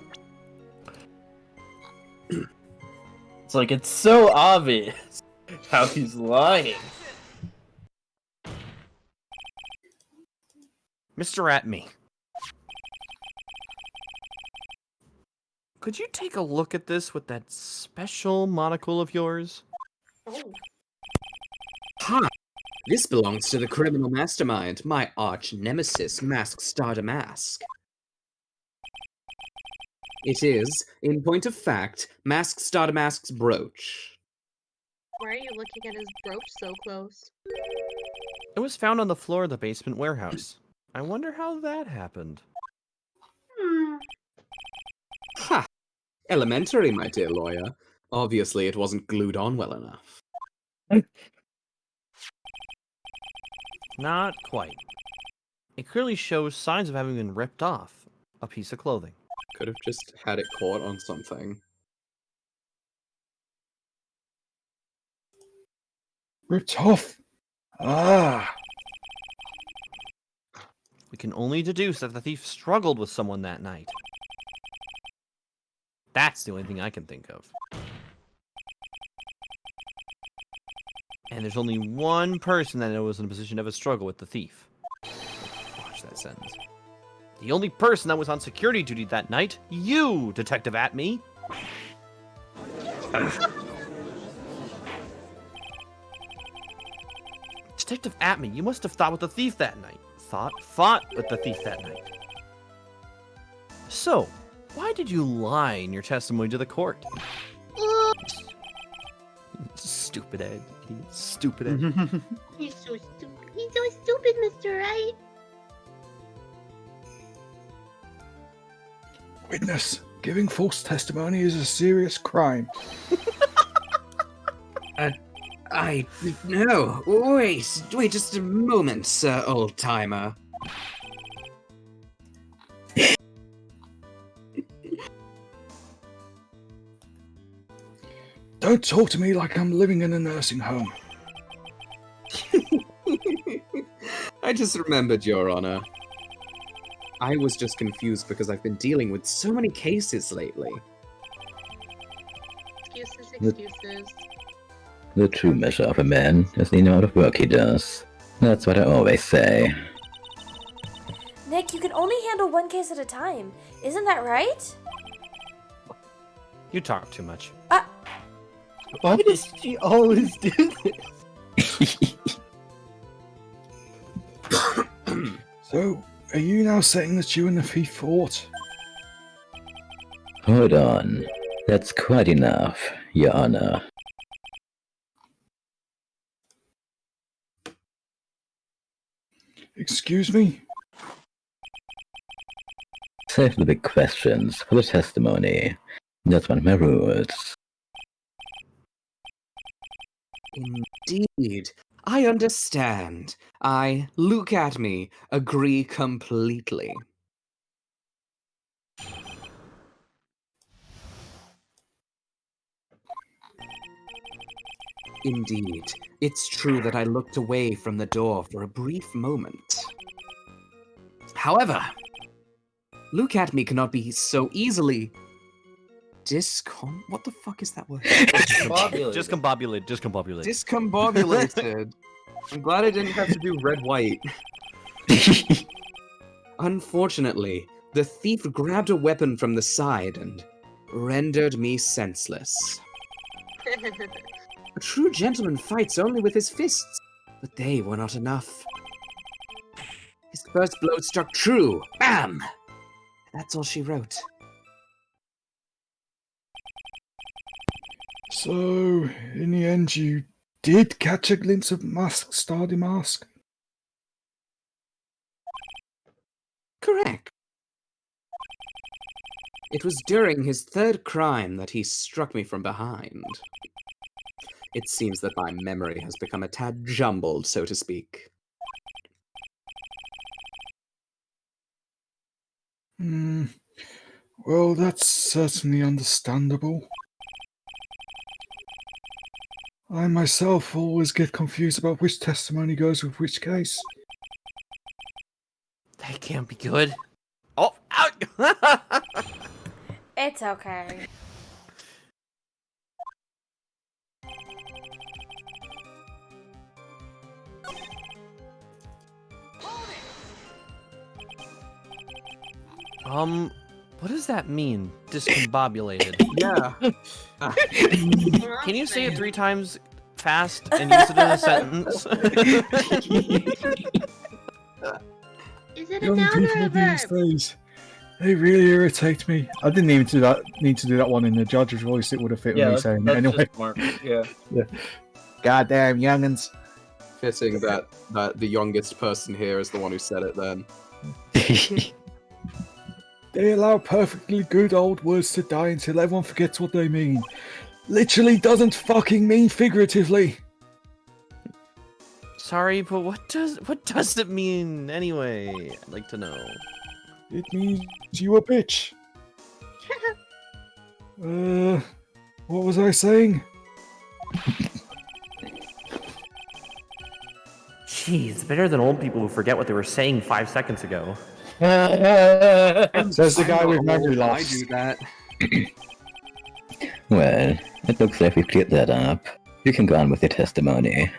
It's like it's so obvious how he's lying. Mr. Atme. Could you take a look at this with that special monocle of yours? Ha! This belongs to the criminal mastermind, my arch nemesis, Mask Star Damask. It is, in point of fact, Mask Star Damask's brooch. Why are you looking at his brooch so close? It was found on the floor of the basement warehouse. I wonder how that happened. Ha! Elementary, my dear lawyer. Obviously, it wasn't glued on well enough. Not quite. It clearly shows signs of having been ripped off. A piece of clothing. Could have just had it caught on something. Ripped off. Ah. We can only deduce that the thief struggled with someone that night. That's the only thing I can think of. And there's only one person that was in a position to have a struggle with the thief. Watch that sentence. The only person that was on security duty that night, you, Detective Atme. Detective Atme, you must have thought with the thief that night. Fought with the thief that night. So, why did you lie in your testimony to the court? Stupid Ed. Stupid Ed. He's so stupid. He's so stupid, Mr. Right. Witness, giving false testimony is a serious crime. No. Wait just a moment, Sir Old-Timer. Don't talk to me like I'm living in a nursing home. I just remembered, Your Honor. I was just confused because I've been dealing with so many cases lately. Excuses. The true measure of a man is the amount of work he does. That's what I always say. Nick, you can only handle one case at a time. Isn't that right? You talk too much. Why does she always do this? So, are you now saying that you and the thief fought? Hold on. That's quite enough, Your Honor. Excuse me? Save the big questions for the testimony. That's one of my rules. Indeed. I understand. Look at me, agree completely. Indeed. It's true that I looked away from the door for a brief moment. However, Luke at me cannot be so easily What the fuck is that word? Discombobulated. Discombobulated. Discombobulated. I'm glad I didn't have to do red-white. Unfortunately, the thief grabbed a weapon from the side and rendered me senseless. A true gentleman fights only with his fists, but they were not enough. His first blow struck true. Bam! That's all she wrote. So, in the end, you did catch a glimpse of Stardy Mask? Correct. It was during his third crime that he struck me from behind. It seems that my memory has become a tad jumbled, so to speak. Well, that's certainly understandable. I myself always get confused about which testimony goes with which case. That can't be good. Oh, out! It's okay. What does that mean? Discombobulated. Yeah. Can you say it 3 times fast and use it in a sentence? Is it a Young noun or people a verb? these days, they really irritate me. I didn't even need to do that one in the judge's voice. It would have fit with me saying it anyway. Yeah. Goddamn youngins. Fitting that the youngest person here is the one who said it then. They allow perfectly good old words to die until everyone forgets what they mean. Literally doesn't fucking mean figuratively. Sorry, but what does it mean anyway? I'd like to know. It means you a bitch. What was I saying? Jeez, it's better than old people who forget what they were saying 5 seconds ago. Says the guy with memory I loss. do that. Well, it looks like we've cleared that up. You can go on with your testimony.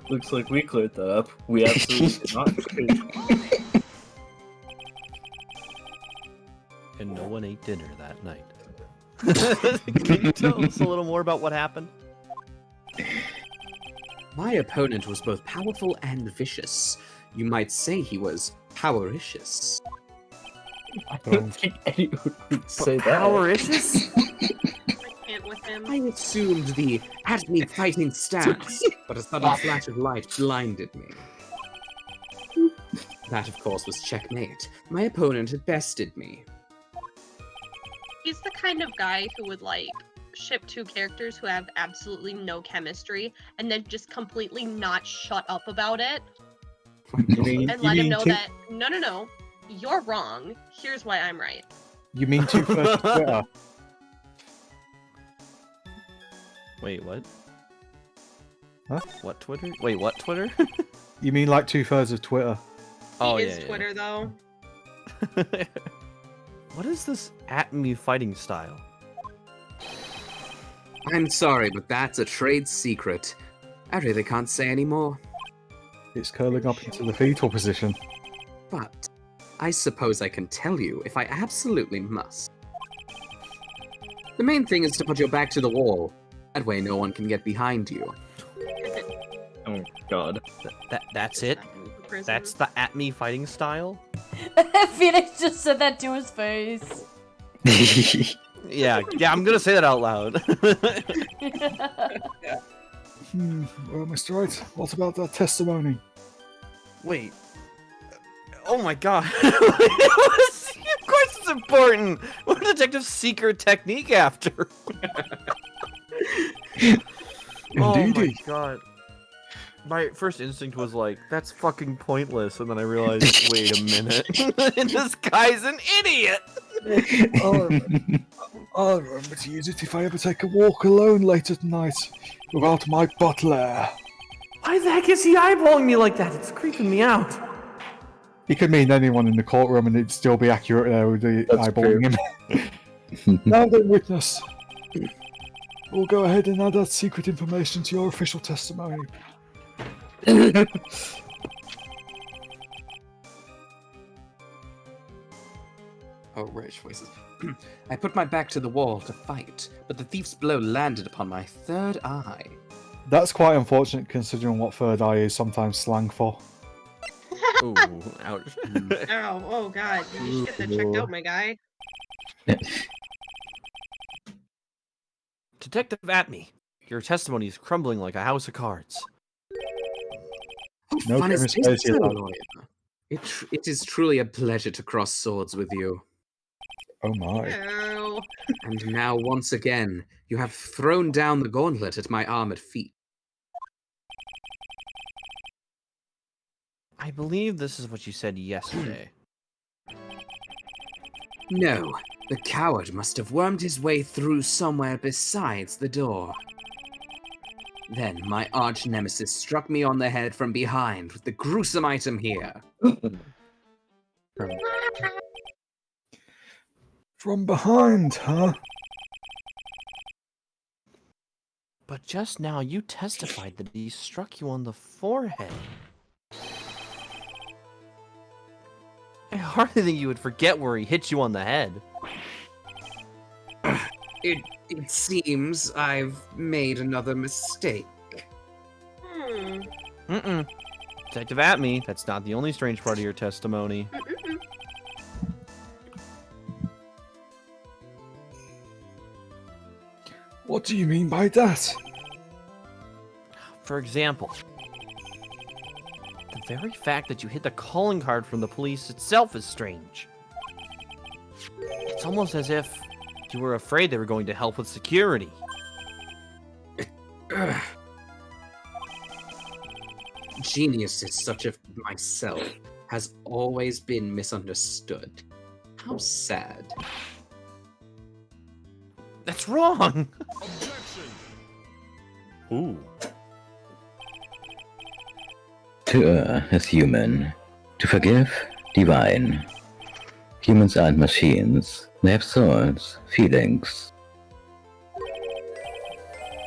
Looks like we cleared that up. We absolutely did not. And no one ate dinner that night. Can you tell us a little more about what happened? My opponent was both powerful and vicious. You might say he was powericious. I don't think anyone would say that. Powericious? I can't with him. I assumed the at-me fighting stance, but a sudden flash of light blinded me. That, of course, was checkmate. My opponent had bested me. He's the kind of guy who would, like, ship 2 characters who have absolutely no chemistry and then just completely not shut up about it and let him know that, no, you're wrong. Here's why I'm right. You mean 2/3 of Twitter? Wait, what? Huh? What Twitter? Wait, what Twitter? You mean like 2/3 of Twitter? Oh, He yeah, is yeah. Twitter, though. What is this at-me fighting style? I'm sorry, but that's a trade secret. I really can't say any more. It's curling up into the fetal position. But I suppose I can tell you if I absolutely must. The main thing is to put your back to the wall. That way no one can get behind you. Oh god. That's it? That's the at-me fighting style? Phoenix just said that to his face. Yeah, I'm gonna say that out loud. Well, Mr. Wright, what about that testimony? Wait. Oh my god. Of course it's important! What a detective's secret technique after? Oh my Indeedy. god. My first instinct was like, that's fucking pointless, and then I realized, wait a minute. This guy's an idiot! I'll remember to use it if I ever take a walk alone late at night without my butler. Why the heck is he eyeballing me like that? It's creeping me out. He could mean anyone in the courtroom and it'd still be accurate there with the That's eyeballing him. Now then, witness. We'll go ahead and add that secret information to your official testimony. Oh, British voices. I put my back to the wall to fight, but the thief's blow landed upon my third eye. That's quite unfortunate considering what third eye is sometimes slang for. Ooh, ouch. Ow, oh god, you should get that checked out, my guy. Detective Atme, your testimony is crumbling like a house of cards. No Fun is chemistry this, here, lad. lawyer? It is truly a pleasure to cross swords with you. Oh my. Ow. And now, once again, you have thrown down the gauntlet at my armored feet. I believe this is what you said yesterday. No, the coward must have wormed his way through somewhere besides the door. Then my arch-nemesis struck me on the head from behind with the gruesome item here. From behind, huh? But just now you testified that he struck you on the forehead. I hardly think you would forget where he hit you on the head. It seems I've made another mistake. Mm-mm. Detective Atme, that's not the only strange part of your testimony. What do you mean by that? For example, the very fact that you hit the calling card from the police itself is strange. It's almost as if you were afraid they were going to help with security. Geniuses such as myself has always been misunderstood. How sad. That's wrong! Ooh. To err is human. To forgive, divine. Humans aren't machines. They have souls, feelings.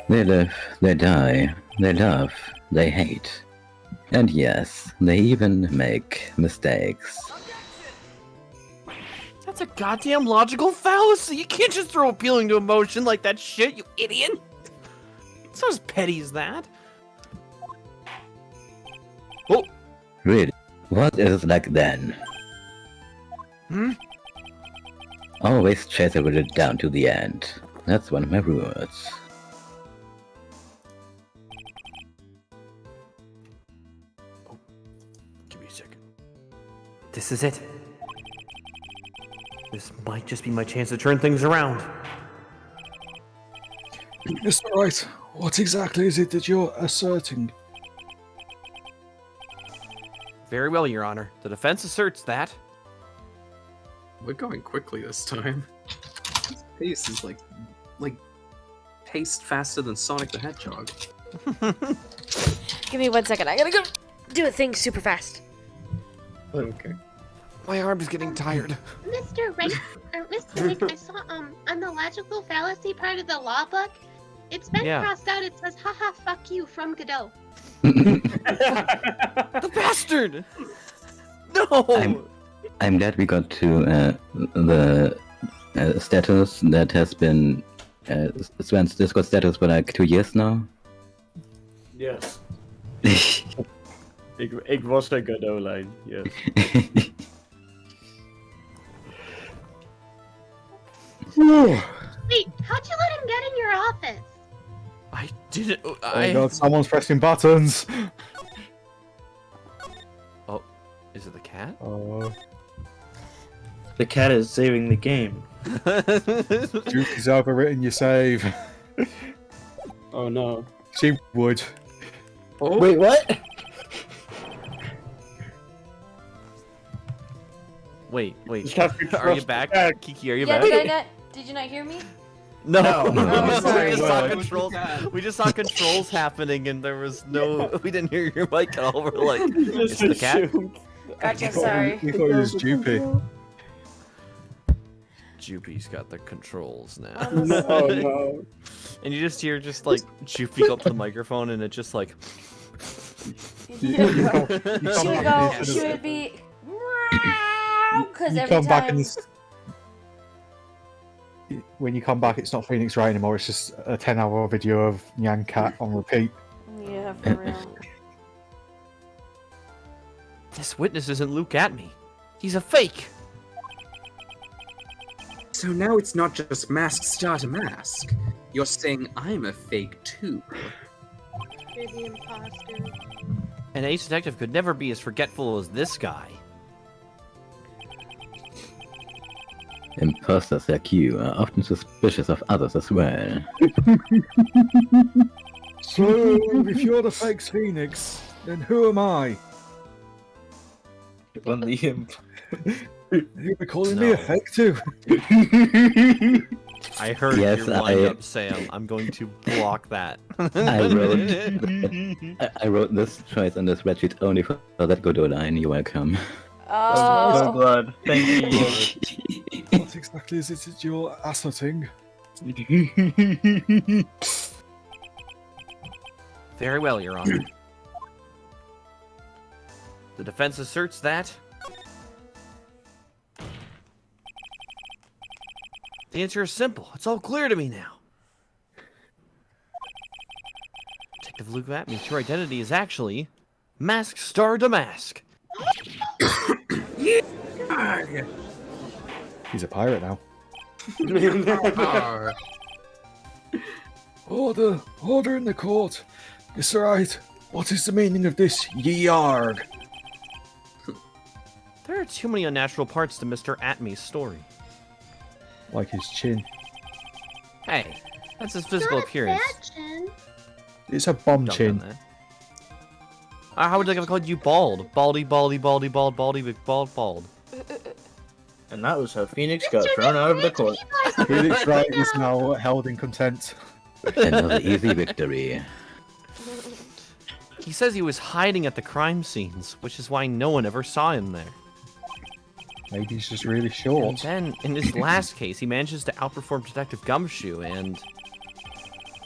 They live, they die, they love, they hate. And yes, they even make mistakes. That's a goddamn logical fallacy! You can't just throw appealing to emotion like that shit, you idiot! It's not as petty as that. Oh! Really? What is it like then? Hmm? Always chase a riddle down to the end. That's one of my rules. Give me a second. This is it. This might just be my chance to turn things around. Mr. Wright, what exactly is it that you're asserting? Very well, Your Honor. The defense asserts that... We're going quickly this time. This pace is like paced faster than Sonic the Hedgehog. Give me 1 second. I gotta go do a thing super fast. Okay. My arm is getting tired. Mr. Wright, or Mr. Wright, I saw on the logical fallacy part of the law book, it's been crossed out. It says, "Haha, fuck you" from Godot. The bastard! No! I'm glad we got to the status that has been Sven's Discord status for like 2 years now. Yes. Ik was een Godot-lijn, yes. Wait, how'd you let him get in your office? I didn't... Oh my god, someone's pressing buttons! Oh, is it the cat? Oh. The cat is saving the game. Duke has overwritten your save. Oh no. She would. Oh. Wait, what? Wait. Just Are you back? Kiki, are you Yeah, back? did you not hear me? No. No. We just saw controls happening and there was no... We didn't hear your mic at all. We're like, is it the cat? Gotcha, sorry. We thought it was Droopy. Joopy's got the controls now. Oh no. And you just hear like Joopy go up to the microphone and it just like She would be because You every come back time. and when you come back, it's not Phoenix Wright anymore. It's just a 10-hour video of Nyan Cat on repeat. Yeah, for real. this witness isn't Luke at me. He's a fake. So now it's not just mask start a mask. You're saying I'm a fake too. You're the imposter. An ace detective could never be as forgetful as this guy. Imposters like you are often suspicious of others as well. So, if you're the fake Phoenix, then who am I? On the imp. You'll be calling me a fake too. I heard Yes, your wind-up, Sam. I'm going to block that. I wrote this choice on the spreadsheet only for that Godot line. You're welcome. I'm so Oh, glad. Thank you. What exactly is it that you're asserting? Very well, Your Honor. The defense asserts that the answer is simple. It's all clear to me now. Detective Luke Atme's true identity is actually Mask Star Damask. He's a pirate now. Order! Order in the court! Mr. Wright, what is the meaning of this yarg? There are too many unnatural parts to Mr. Atme's story. Like his chin. Hey, that's his physical appearance. It's a bomb Don't chin. done that. How would I have called you bald? Baldy, baldy, baldy, bald, baldy, big, bald, bald. And that was how Phoenix got thrown out of the court. Phoenix Wright is now held in contempt. Another easy victory. He says he was hiding at the crime scenes, which is why no one ever saw him there. Maybe he's just really And short. then, in his last case, he manages to outperform Detective Gumshoe and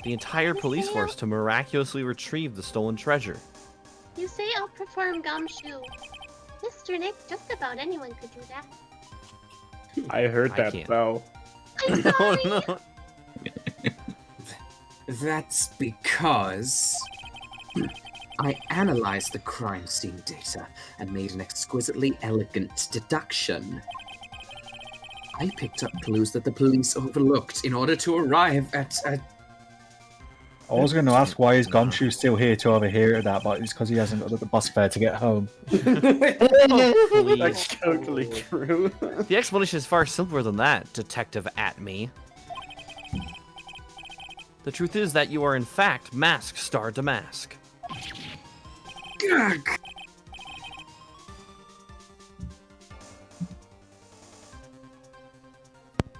the entire police force to miraculously retrieve the stolen treasure. You say outperform Gumshoe. Mr. Nick, just about anyone could do that. I heard I that can't. though. I'm sorry. Oh no! That's because I analyzed the crime scene data and made an exquisitely elegant deduction. I picked up clues that the police overlooked in order to arrive at a... I was going to ask why is Gumshoe still here to overhear that, but it's because he hasn't got the bus fare to get home. Oh, That's please. totally true. The explanation is far simpler than that, Detective Atme. The truth is that you are in fact Mask Star Damask.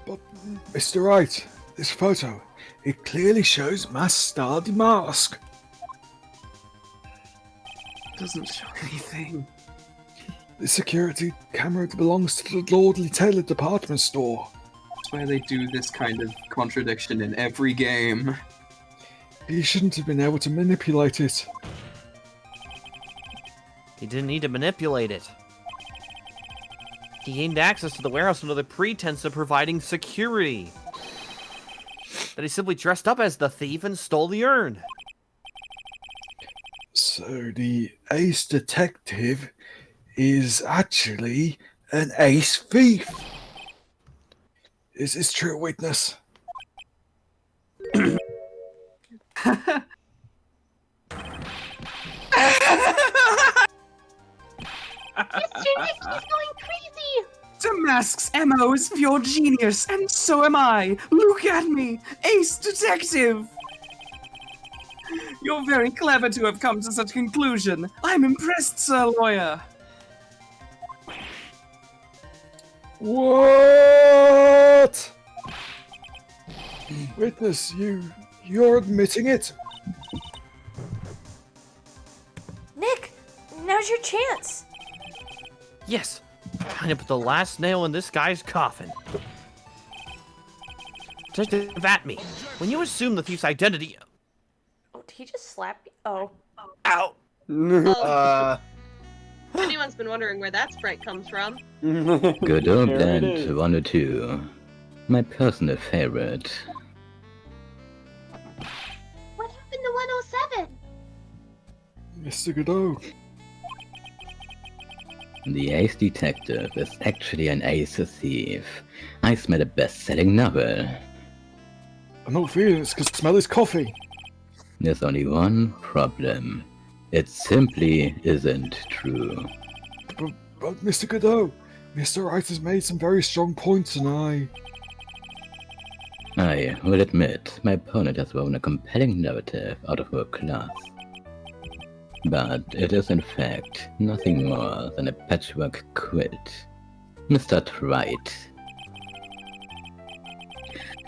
But, Mr. Wright, this photo, it clearly shows Mask Star Damask. Doesn't show anything. The security camera belongs to the Lordly Taylor department store. That's why they do this kind of contradiction in every game. He shouldn't have been able to manipulate it. He didn't need to manipulate it. He gained access to the warehouse under the pretense of providing security. That he simply dressed up as the thief and stole the urn. So the ace detective is actually an ace thief. Is this true, witness? Mr. Nick, he's going crazy! Damask's MO is pure genius, and so am I. Look at me, ace detective. You're very clever to have come to such a conclusion. I'm impressed, sir lawyer. What? Witness, you're admitting it? Nick, now's your chance. Yes, trying to put the last nail in this guy's coffin. Detective Atme, when you assume the thief's identity... Oh, did he just slap me? Oh. Ow! Oh. If anyone's been wondering where that sprite comes from. Good old Here it band is. 102. My personal favorite. What happened to 107? Mr. Godot. The ace detective is actually an ace thief. I smell a best-selling novel. I'm not feeling it's because I smell his coffee. There's only one problem. It simply isn't true. But Mr. Godot, Mr. Wright has made some very strong points, and I will admit, my opponent has woven a compelling narrative out of her class. But it is in fact nothing more than a patchwork quilt. Mr. Wright.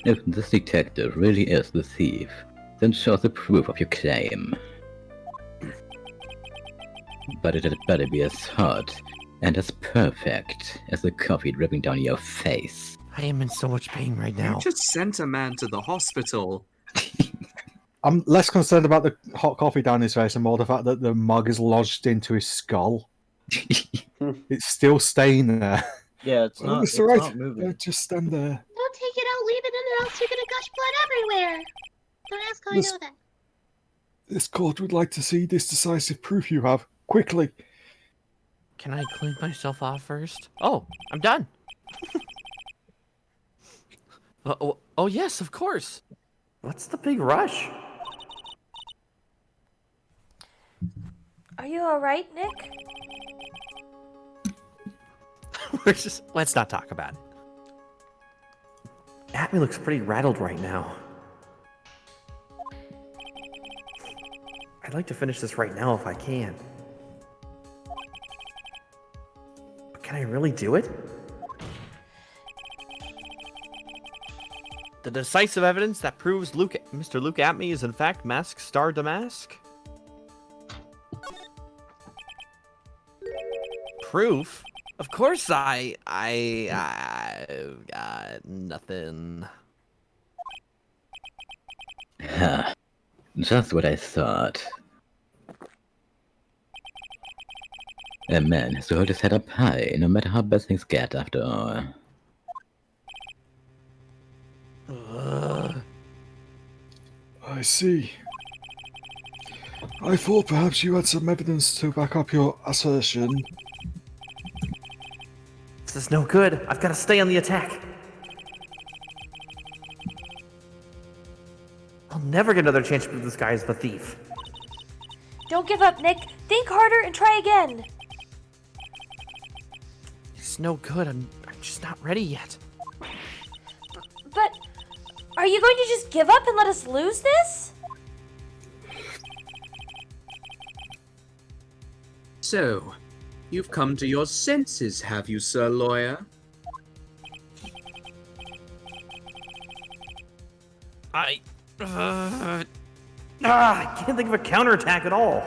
If this detective really is the thief, then show the proof of your claim. But it had better be as hot and as perfect as the coffee dripping down your face. I am in so much pain right now. You just sent a man to the hospital. I'm less concerned about the hot coffee down his face and more the fact that the mug is lodged into his skull. It's still staying there. Yeah, it's well, not. Mr. It's Wright, not moving. just stand there. Don't take it out, leave it in, or else you're gonna gush blood everywhere. Don't ask how I This- know that. This court would like to see this decisive proof you have, quickly. Can I clean myself off first? Oh, I'm done. Oh, yes, of course. What's the big rush? Are you alright, Nick? Let's not talk about it. Atme looks pretty rattled right now. I'd like to finish this right now if I can. But can I really do it? The decisive evidence that proves Mr. Luke Atme is in fact Mask Star Damask? Proof? Of course I got nothing. Ha. Just what I thought. A man has to hold his head up high, no matter how bad things get after all. I see. I thought perhaps you had some evidence to back up your assertion. This is no good. I've got to stay on the attack. I'll never get another chance to prove this guy is the thief. Don't give up, Nick. Think harder and try again. It's no good. I'm just not ready yet. But are you going to just give up and let us lose this? So, you've come to your senses, have you, Sir Lawyer? I can't think of a counterattack at all.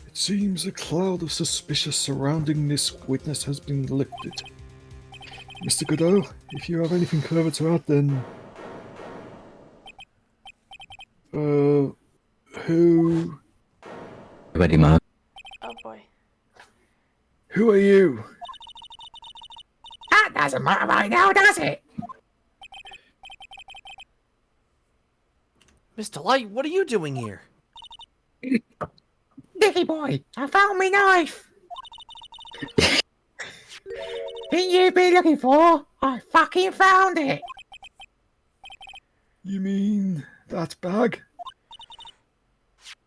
It seems a cloud of suspicion surrounding this witness has been lifted. Mr. Godot, if you have anything further to add, then... who... Ready, Mark? Oh boy. Who are you? That doesn't matter right now, does it? Mr. Light, what are you doing here? Nicky boy, I found me knife. Thing you've been looking for, I fucking found it. You mean that bag?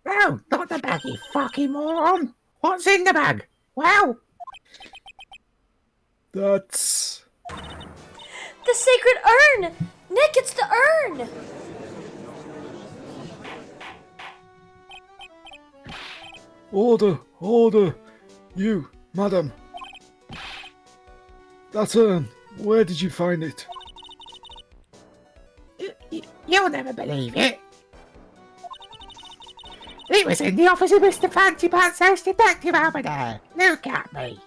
No, not the bag, you fucking moron. What's in the bag? Well, That's... The sacred urn! Nick, it's the urn! Order! Order! You, madam! That urn, where did you find it? you'll never believe it. It was in the office of Mr. Fancy Pants House Detective over there. Look at me.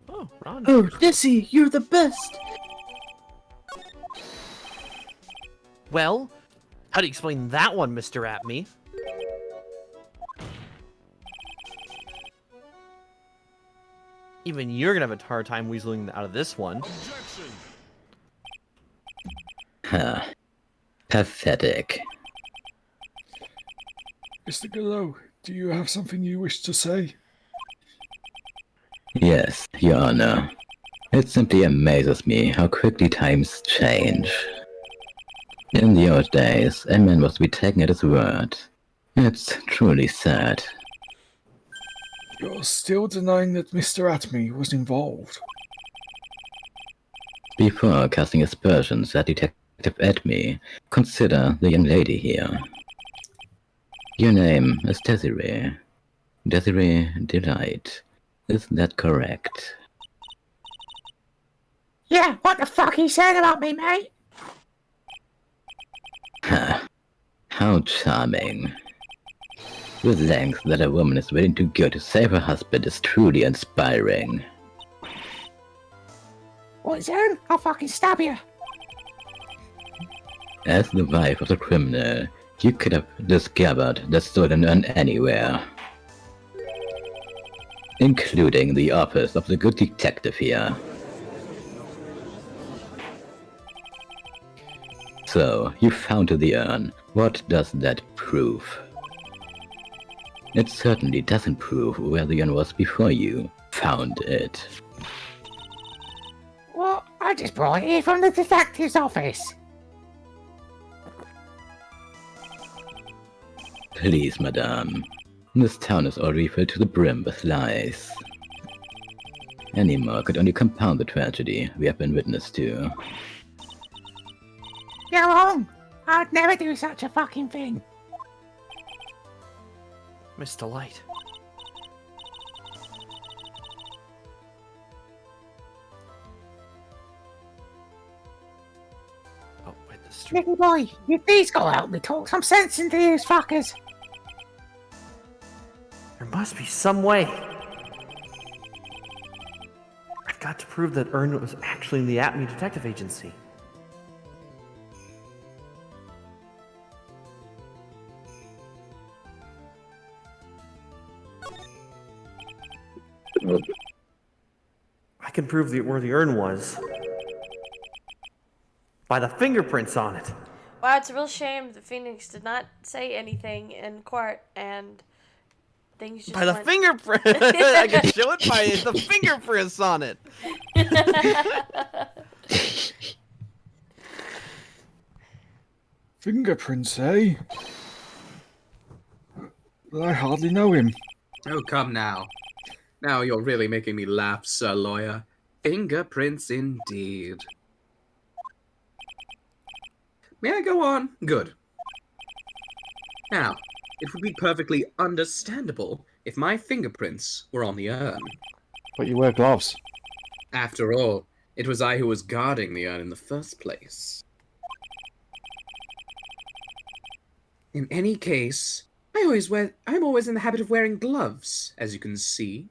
Oh, Ron. Oh, Desi, you're the best. Well, how do you explain that one, Mr. Atme? Even you're gonna have a hard time weaseling out of this one. Huh. Pathetic. Mr. Gallo, do you have something you wish to say? Yes, Your Honor. It simply amazes me how quickly times change. In the old days, a man was to be taken at his word. It's truly sad. You're still denying that Mr. Atme was involved. Before casting aspersions at Detective Edme, consider the young lady here. Your name is Desiree. Desiree Delight. Is that correct? Yeah, what the fuck he said about me, mate? Ha! How charming. The length that a woman is willing to go to save her husband is truly inspiring. What's that? I'll fucking stab you. As the wife of the criminal, you could have discovered the stolen urn anywhere. Including the office of the good detective here. So, you found the urn. What does that prove? It certainly doesn't prove where the urn was before you found it. What? I just brought it here from the detective's office. Please, madame. This town is already filled to the brim with lies. Any more could only compound the tragedy we have been witness to. You're wrong. I'd never do such a fucking thing. Miss Delight. Oh, wait, this is true. Little boy, you please go help me talk some sense into these fuckers. There must be some way. I've got to prove that Ern was actually in the Atme Detective Agency. I can prove where the urn was by the fingerprints on it. Wow, it's a real shame that Phoenix did not say anything in court and things just By the went... fingerprint! I can show it by the fingerprints on it! Fingerprints, eh? I hardly know him. Oh, come now. Now you're really making me laugh, Sir Lawyer. Fingerprints indeed. May I go on? Good. Now, it would be perfectly understandable if my fingerprints were on the urn. But you wear gloves. After all, it was I who was guarding the urn in the first place. In any case, I'm always in the habit of wearing gloves, as you can see.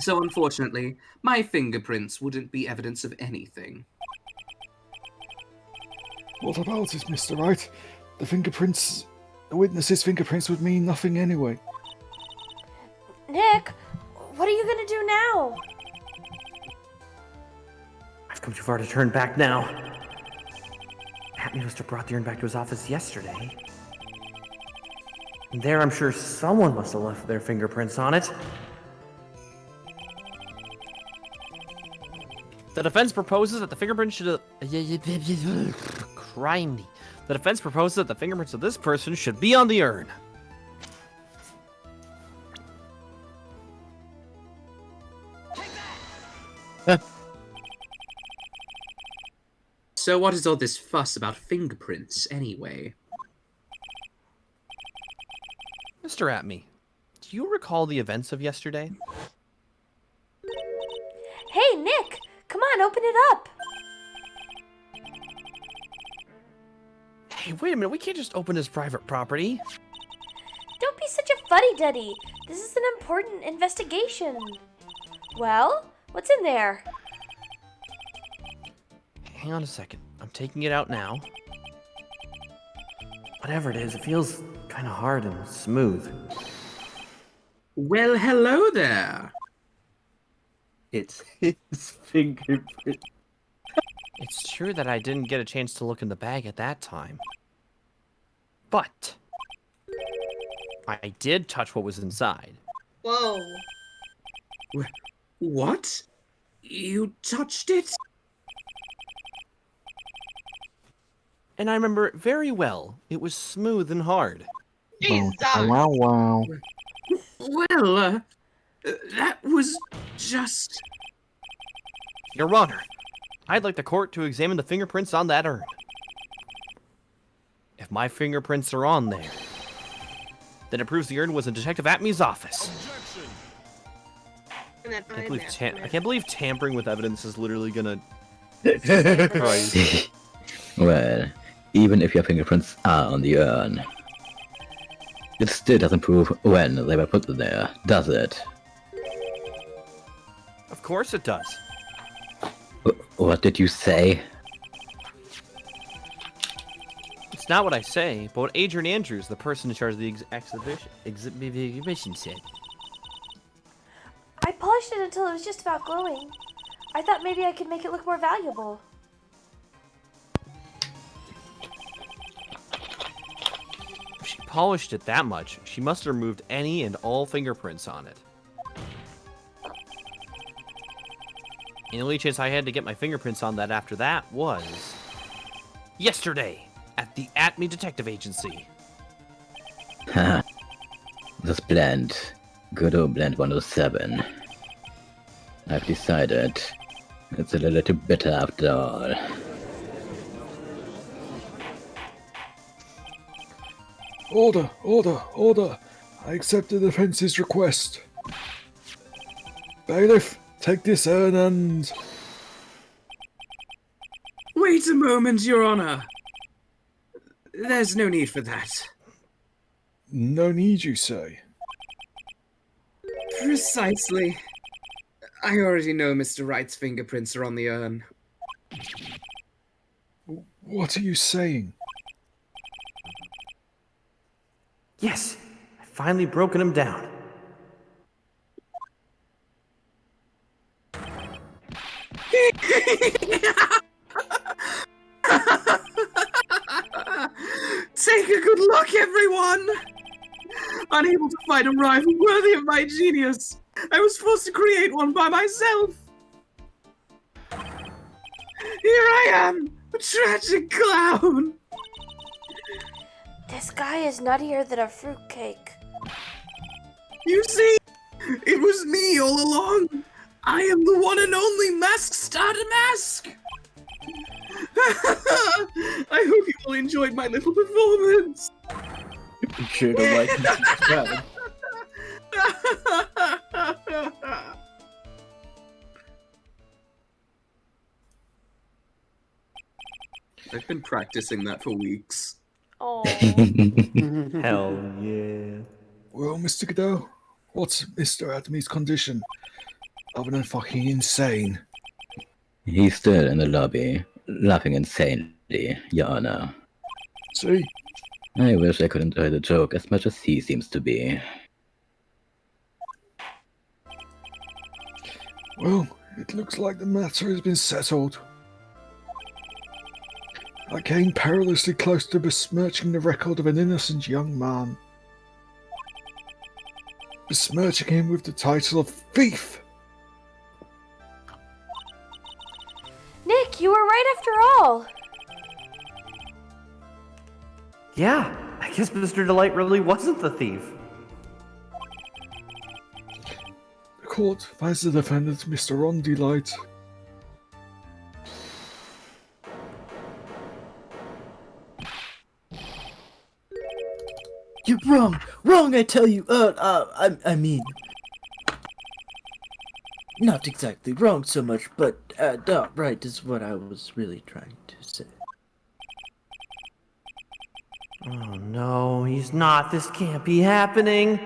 So unfortunately, my fingerprints wouldn't be evidence of anything. What about it, Mr. Wright? The witness's fingerprints would mean nothing anyway. Nick, what are you gonna do now? I've come too far to turn back now. Atme must have brought the urn back to his office yesterday. And there, I'm sure someone must have left their fingerprints on it. The defense proposes that the fingerprints should... Crimey. The defense proposes that the fingerprints of this person should be on the urn. So what is all this fuss about fingerprints, anyway? Mr. Atme, do you recall the events of yesterday? Hey, Nick! Come on, open it up. Hey, wait a minute. We can't just open his private property. Don't be such a fuddy-duddy. This is an important investigation. Well, what's in there? Hang on a second. I'm taking it out now. Whatever it is, it feels kind of hard and smooth. Well, hello there. It's his fingerprint. It's true that I didn't get a chance to look in the bag at that time. But I did touch what was inside. Whoa. What? You touched it? And I remember it very well. It was smooth and hard. Jesus. Wow, wow. Well, that was just... Your Honor, I'd like the court to examine the fingerprints on that urn. If my fingerprints are on there, then it proves the urn was in Detective Atme's office. And then I can't believe tampering with evidence is literally gonna... Christ. Well, even if your fingerprints are on the urn, it still doesn't prove when they were put there, does it? Of course it does. What did you say? It's not what I say, but what Adrian Andrews, the person in charge of the exhibition said. I polished it until it was just about glowing. I thought maybe I could make it look more valuable. If she polished it that much, she must have removed any and all fingerprints on it. And the only chance I had to get my fingerprints on that after that was... yesterday, at the Atme Detective Agency. Ha. This blend. Good old blend 107. I've decided it's a little too bitter after all. Order, order, order. I accept the defense's request. Bailiff, take this urn and... Wait a moment, Your Honor. There's no need for that. No need, you say? Precisely. I already know Mr. Wright's fingerprints are on the urn. What are you saying? Yes, I've finally broken him down. Take a good look, everyone! Unable to find a rival worthy of my genius, I was forced to create one by myself. Here I am, a tragic clown. This guy is nuttier than a fruitcake. You see, it was me all along. I am the one and only Mask Starter Mask. I hope you all enjoyed my little performance. Sure don't like him subscribe. I've been practicing that for weeks. Oh. Hell yeah. Well, Mr. Godot, what's Mr. Adamy's condition? Other than fucking insane. He's still in the lobby, laughing insanely, Your Honor. See? I wish I could enjoy the joke as much as he seems to be. Well, it looks like the matter has been settled. I came perilously close to besmirching the record of an innocent young man. Besmirching him with the title of thief! Nick, you were right after all. Yeah, I guess Mr. Delight really wasn't the thief. The court finds the defendant, Mr. Ron Delight. You're wrong! Wrong, I tell you! I mean... not exactly wrong so much, but not right is what I was really trying to say. Oh no, he's not. This can't be happening.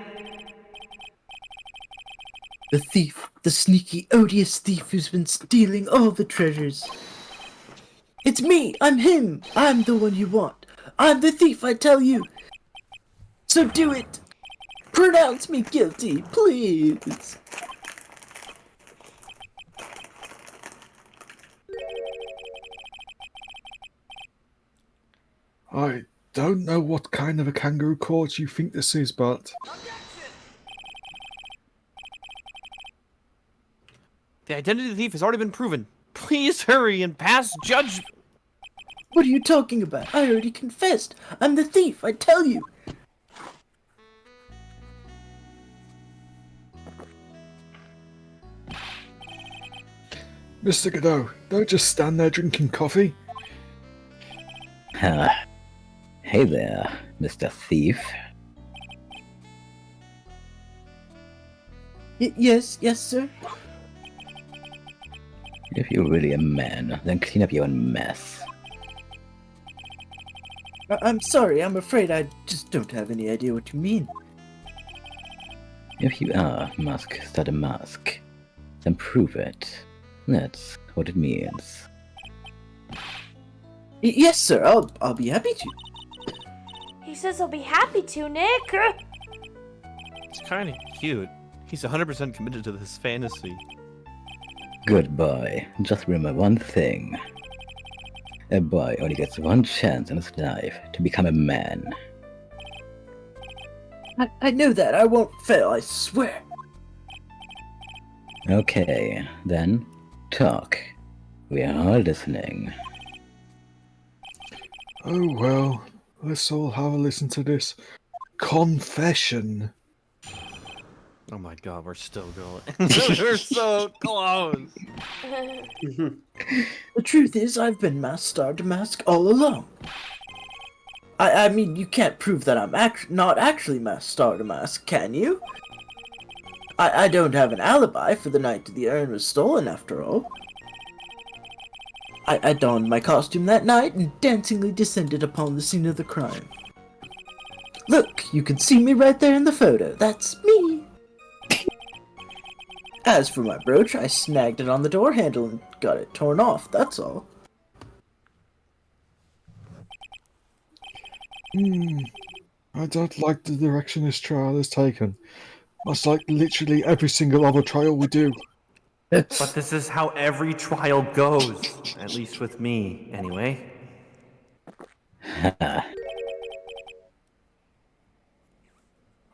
The thief, the sneaky, odious thief who's been stealing all the treasures. It's me! I'm him! I'm the one you want. I'm the thief, I tell you! So do it! Pronounce me guilty, please! I don't know what kind of a kangaroo court you think this is, but The identity of the thief has already been proven. Please hurry and pass judgment. What are you talking about? I already confessed. I'm the thief, I tell you. Mr. Godot, don't just stand there drinking coffee. Hey there, Mr. Thief. Yes, sir. If you're really a man, then clean up your own mess. I'm sorry, I'm afraid I just don't have any idea what you mean. If you are Mask Study Mask, then prove it. That's what it means. Yes, sir, I'll be happy to. He says he'll be happy to, Nick. It's kind of cute. He's 100% committed to this fantasy. Good boy. Just remember one thing. A boy only gets one chance in his life to become a man. I know that. I won't fail, I swear. Okay, then talk. We are all listening. Oh well, let's all have a listen to this confession. Oh my god, we're still going. We're so close. The truth is, I've been Mask Star Damask all along. I mean, you can't prove that I'm not actually Mask Star Damask, can you? I don't have an alibi for the night the urn was stolen, after all. I donned my costume that night and dancingly descended upon the scene of the crime. Look, you can see me right there in the photo. That's me. As for my brooch, I snagged it on the door handle and got it torn off, that's all. I don't like the direction this trial has taken. That's like literally every single other trial we do. But this is how every trial goes. At least with me, anyway.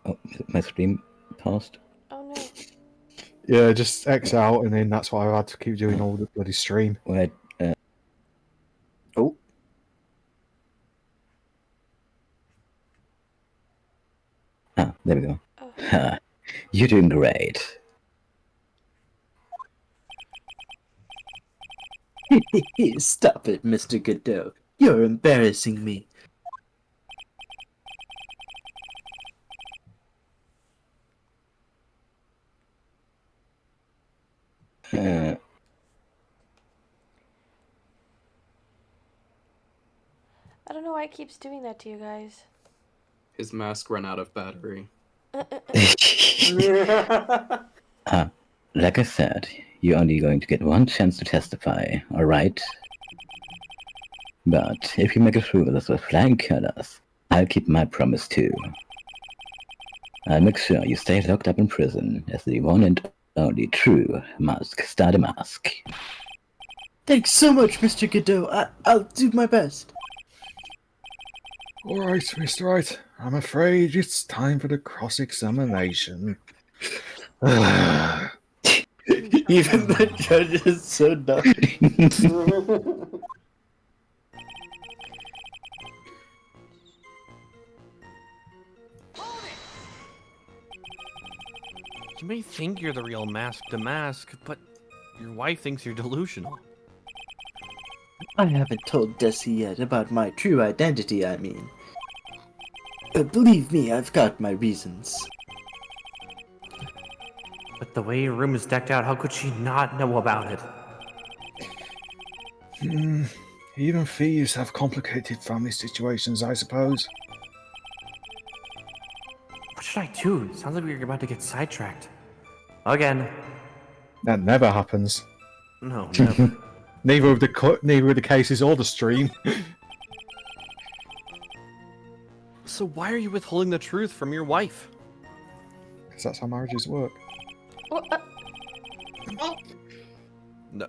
Oh, my stream paused? Oh no. Yeah, just X out, and then that's why I've had to keep doing all the bloody stream. Wait, Oh. there we go. You're doing great. Stop it, Mr. Godot. You're embarrassing me. I don't know why it keeps doing that to you guys. His mask ran out of battery. Like I said, you're only going to get one chance to testify, alright? But if you make it through with us with flying colors, I'll keep my promise too. I'll make sure you stay locked up in prison as the one and only true Mask Study Mask. Thanks so much, Mr. Godot. I'll do my best. Alright, Mr. Wright, I'm afraid it's time for the cross-examination. Even the judge is so dumb. You may think you're the real Mask to Mask, but your wife thinks you're delusional. I haven't told Desi yet about my true identity, I mean. Believe me, I've got my reasons. But the way your room is decked out, how could she not know about it? Even thieves have complicated family situations, I suppose. What should I do? Sounds like we're about to get sidetracked. Again. That never happens. No, never. Neither of the cases or the stream. So why are you withholding the truth from your wife? Because that's how marriages work.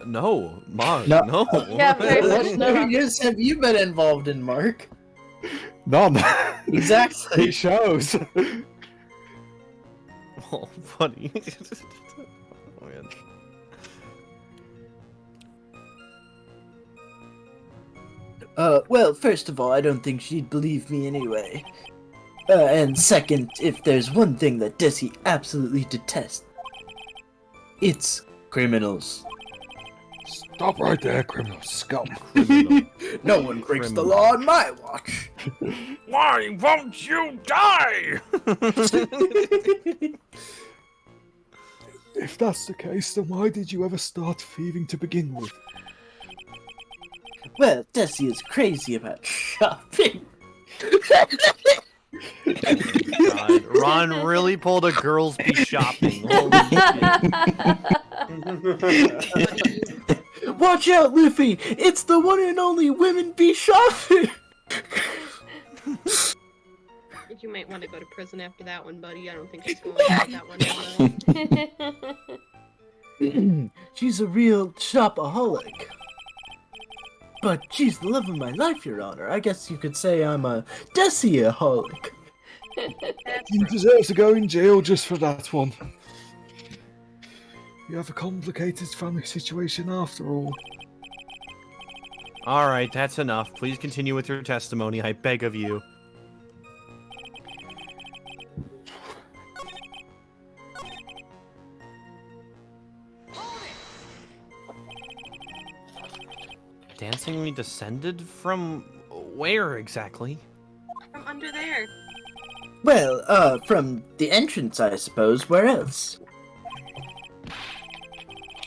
No, Mark, No. no. Yeah, very much What no. marriages have you been involved in, Mark? None. Exactly. It shows. Oh, funny. Oh, man. Well, first of all, I don't think she'd believe me anyway. And second, if there's one thing that Desi absolutely detests, it's criminals. Stop right there, criminal scum. No one breaks the law on my watch. Why won't you die? If that's the case, then why did you ever start thieving to begin with? Well, Desi is crazy about shopping. God, Ron really pulled a girls be shopping. Holy shit. Watch out, Luffy! It's the one and only women be shopping! You might want to go to prison after that one, buddy. I don't think she's going to like that one. She's a real shopaholic. But she's the love of my life, Your Honor. I guess you could say I'm a Desi-aholic. You deserve to go in jail just for that one. You have a complicated family situation after all. All right, that's enough. Please continue with your testimony. I beg of you. Dancingly descended from where exactly? From under there. Well, from the entrance, I suppose. Where else?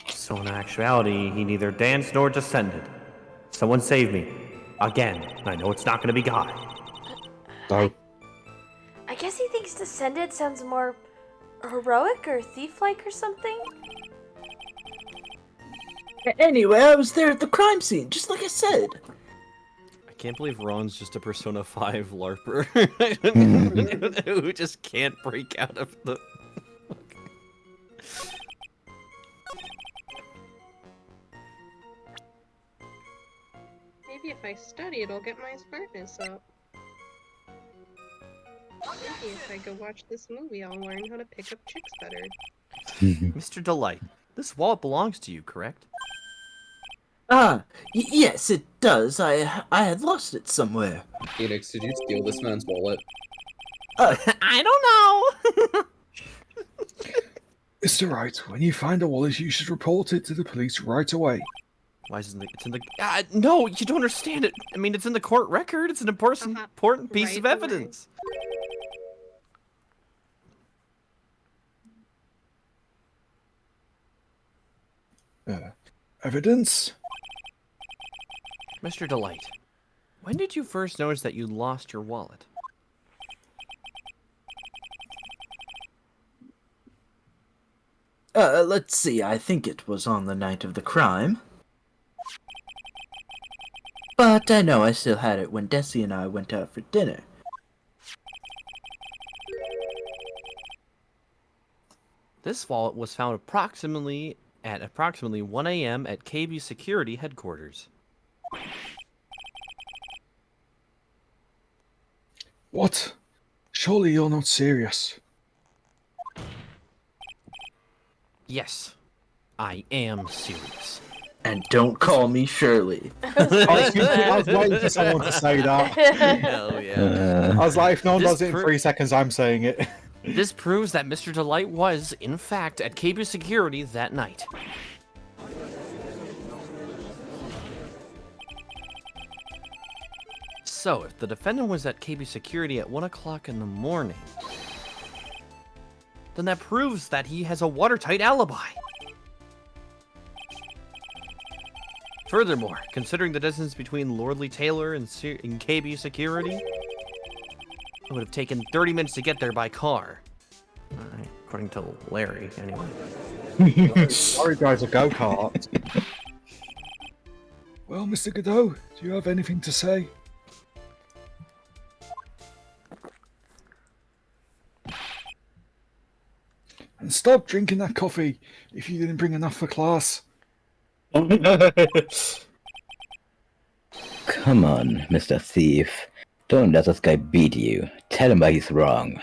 So in actuality, he neither danced nor descended. Someone save me. Again. I know it's not going to be God. No. I guess he thinks descended sounds more heroic or thief-like or something. Anyway, I was there at the crime scene, just like I said. I can't believe Ron's just a Persona 5 LARPer who just can't break out of the... Maybe if I study, it'll get my smartness up. Maybe if I go watch this movie, I'll learn how to pick up chicks better. Mr. Delight, this wallet belongs to you, correct? Yes, it does. I had lost it somewhere. Phoenix, did you steal this man's wallet? I don't know! Mr. Wright, when you find a wallet, you should report it to the police right away. Why isn't it? It's in the... no, you don't understand it. I mean, it's in the court record. It's an important piece of evidence. Evidence? Mr. Delight, when did you first notice that you lost your wallet? Let's see. I think it was on the night of the crime. But I know I still had it when Desi and I went out for dinner. This wallet was found approximately 1 a.m. at KB Security headquarters. What? Surely you're not serious. Yes, I am serious. And don't call me Shirley. I was waiting for someone to say that. Hell yeah. I was like, if no one This does it in 3 seconds, I'm saying it. This proves that Mr. Delight was, in fact, at KB Security that night. So, if the defendant was at KB Security at 1 o'clock in the morning, then that proves that he has a watertight alibi. Furthermore, considering the distance between Lordly Taylor and KB Security, it would have taken 30 minutes to get there by car. According to Larry, anyway. Sorry, guys, a go-kart. Well, Mr. Godot, do you have anything to say? And stop drinking that coffee if you didn't bring enough for class. Come on, Mr. Thief. Don't let this guy beat you. Tell him why he's wrong.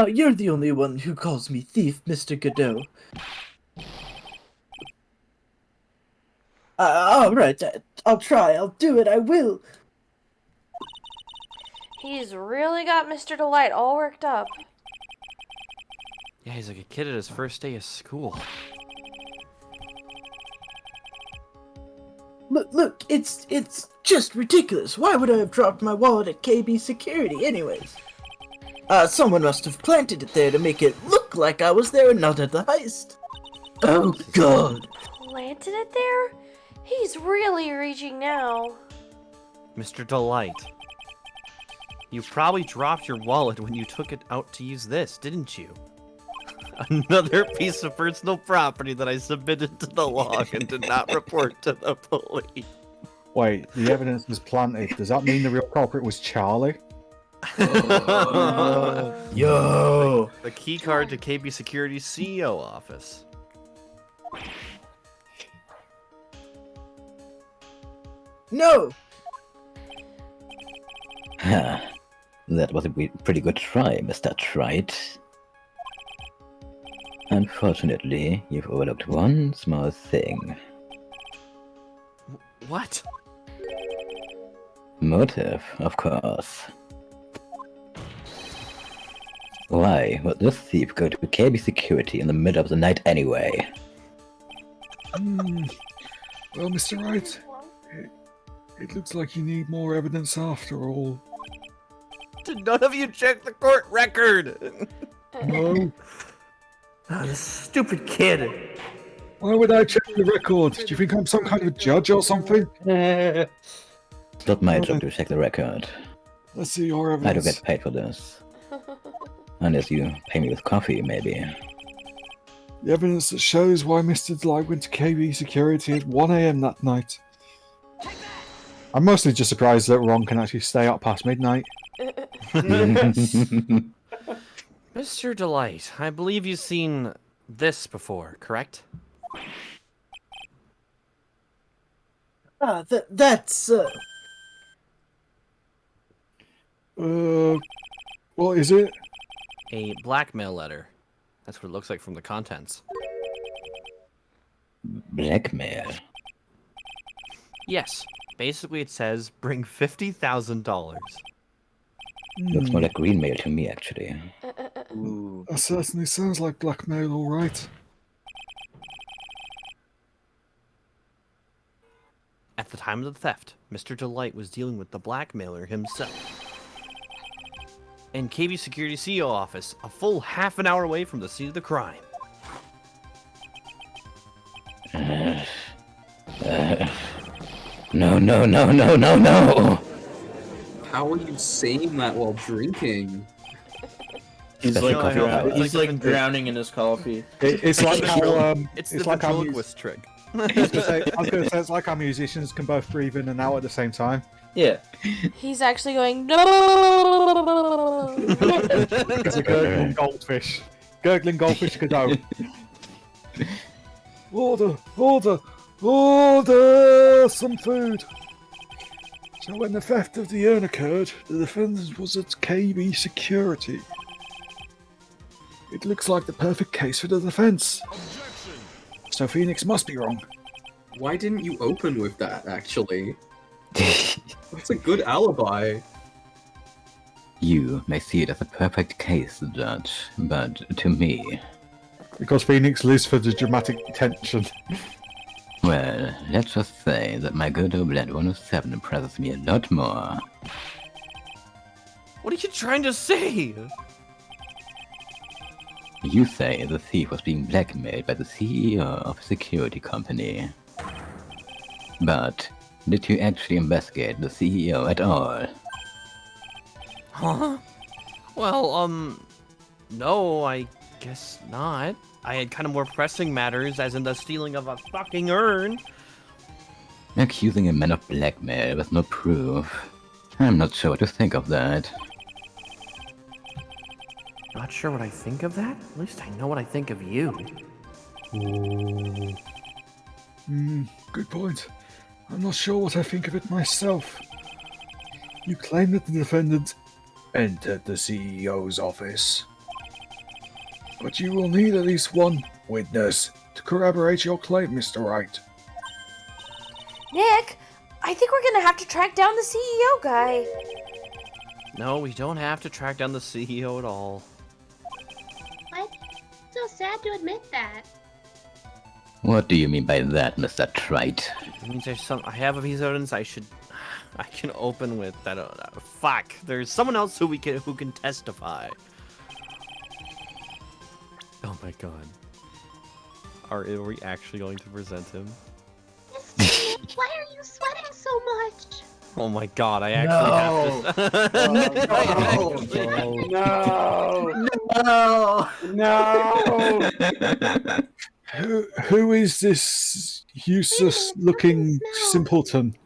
You're the only one who calls me thief, Mr. Godot. Alright, I'll try, I'll do it, I will. He's really got Mr. Delight all worked up. Yeah, he's like a kid at his first day of school. Look, it's just ridiculous. Why would I have dropped my wallet at KB Security anyways? Someone must have planted it there to make it look like I was there and not at the heist. Oh, God. Planted it there? He's really reaching now. Mr. Delight. You probably dropped your wallet when you took it out to use this, didn't you? Another piece of personal property that I submitted to the log and did not report to the police. Wait, the evidence was planted. Does that mean the real culprit was Charlie? Yo! The key card to KB Security's CEO office. No! That was a pretty good try, Mr. Trite. Unfortunately, you've overlooked one small thing. What? Motive, of course. Why would this thief go to KB Security in the middle of the night anyway? Well, Mr. Wright, it looks like you need more evidence after all. Did none of you check the court record? No. This stupid kid. Why would I check the record? Do you think I'm some kind of judge or something? It's not my job to check the record. Let's see your I don't evidence. get paid for this. Unless you pay me with coffee, maybe. The evidence that shows why Mr. Delight went to KB Security at 1 AM that night. I'm mostly just surprised that Ron can actually stay up past midnight. Mr. Delight, I believe you've seen this before, correct? That's, what is it? A blackmail letter. That's what it looks like from the contents. Blackmail? Yes. Basically, it says, bring $50,000. Looks more like green mail to me, actually. That certainly sounds like blackmail, alright. At the time of the theft, Mr. Delight was dealing with the blackmailer himself. In KB Security CEO office, a full half an hour away from the scene of the crime. No. How are you saying that while drinking? He's like drowning in his coffee. It's like how It's it's the like how ventriloquist trick. I was gonna say it's like how musicians can both breathe in and out at the same time. Yeah. He's actually going, no! It's a gurgling goldfish. Gurgling goldfish Godot. Order! Some food! So when the theft of the urn occurred, the defendant was at KB Security. It looks like the perfect case for the defense. So Phoenix must be wrong. Why didn't you open with that, actually? That's a good alibi. You may see it as a perfect case, Judge, but to me... Because Phoenix lives for the dramatic tension. Well, let's just say that my good old Blend 107 impresses me a lot more. What are you trying to say? You say the thief was being blackmailed by the CEO of a security company. But did you actually investigate the CEO at all? Huh? Well, no, I guess not. I had kind of more pressing matters, as in the stealing of a fucking urn. Accusing a man of blackmail with no proof. I'm not sure what to think of that. Not sure what I think of that? At least I know what I think of you. Good point. I'm not sure what I think of it myself. You claim that the defendant entered the CEO's office. But you will need at least one witness to corroborate your claim, Mr. Wright. Nick, I think we're gonna have to track down the CEO guy. No, we don't have to track down the CEO at all. What? So sad to admit that. What do you mean by that, Mr. Trite? It means I have a piece of evidence I can open with that. Fuck. There's someone else who can testify. Oh my god. Are we actually going to present him? Why are you sweating so much? Oh my god, I actually have to. No! Who is this useless-looking simpleton?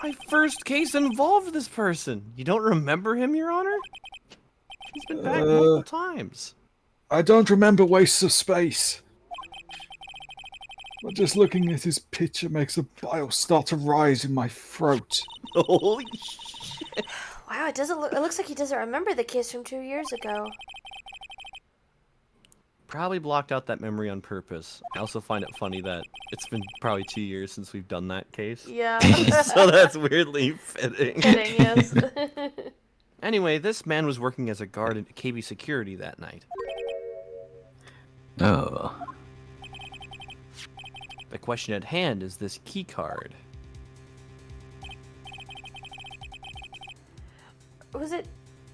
My first case involved this person. You don't remember him, Your Honor? He's been back multiple times. I don't remember wastes of space. But just looking at his picture makes the bile start to rise in my throat. Holy shit. Wow, it looks like he doesn't remember the kiss from 2 years ago. Probably blocked out that memory on purpose. I also find it funny that it's been probably 2 years since we've done that case. Yeah. So that's weirdly fitting. Fitting, yes. Anyway, this man was working as a guard at KB Security that night. Oh. The question at hand is this key card.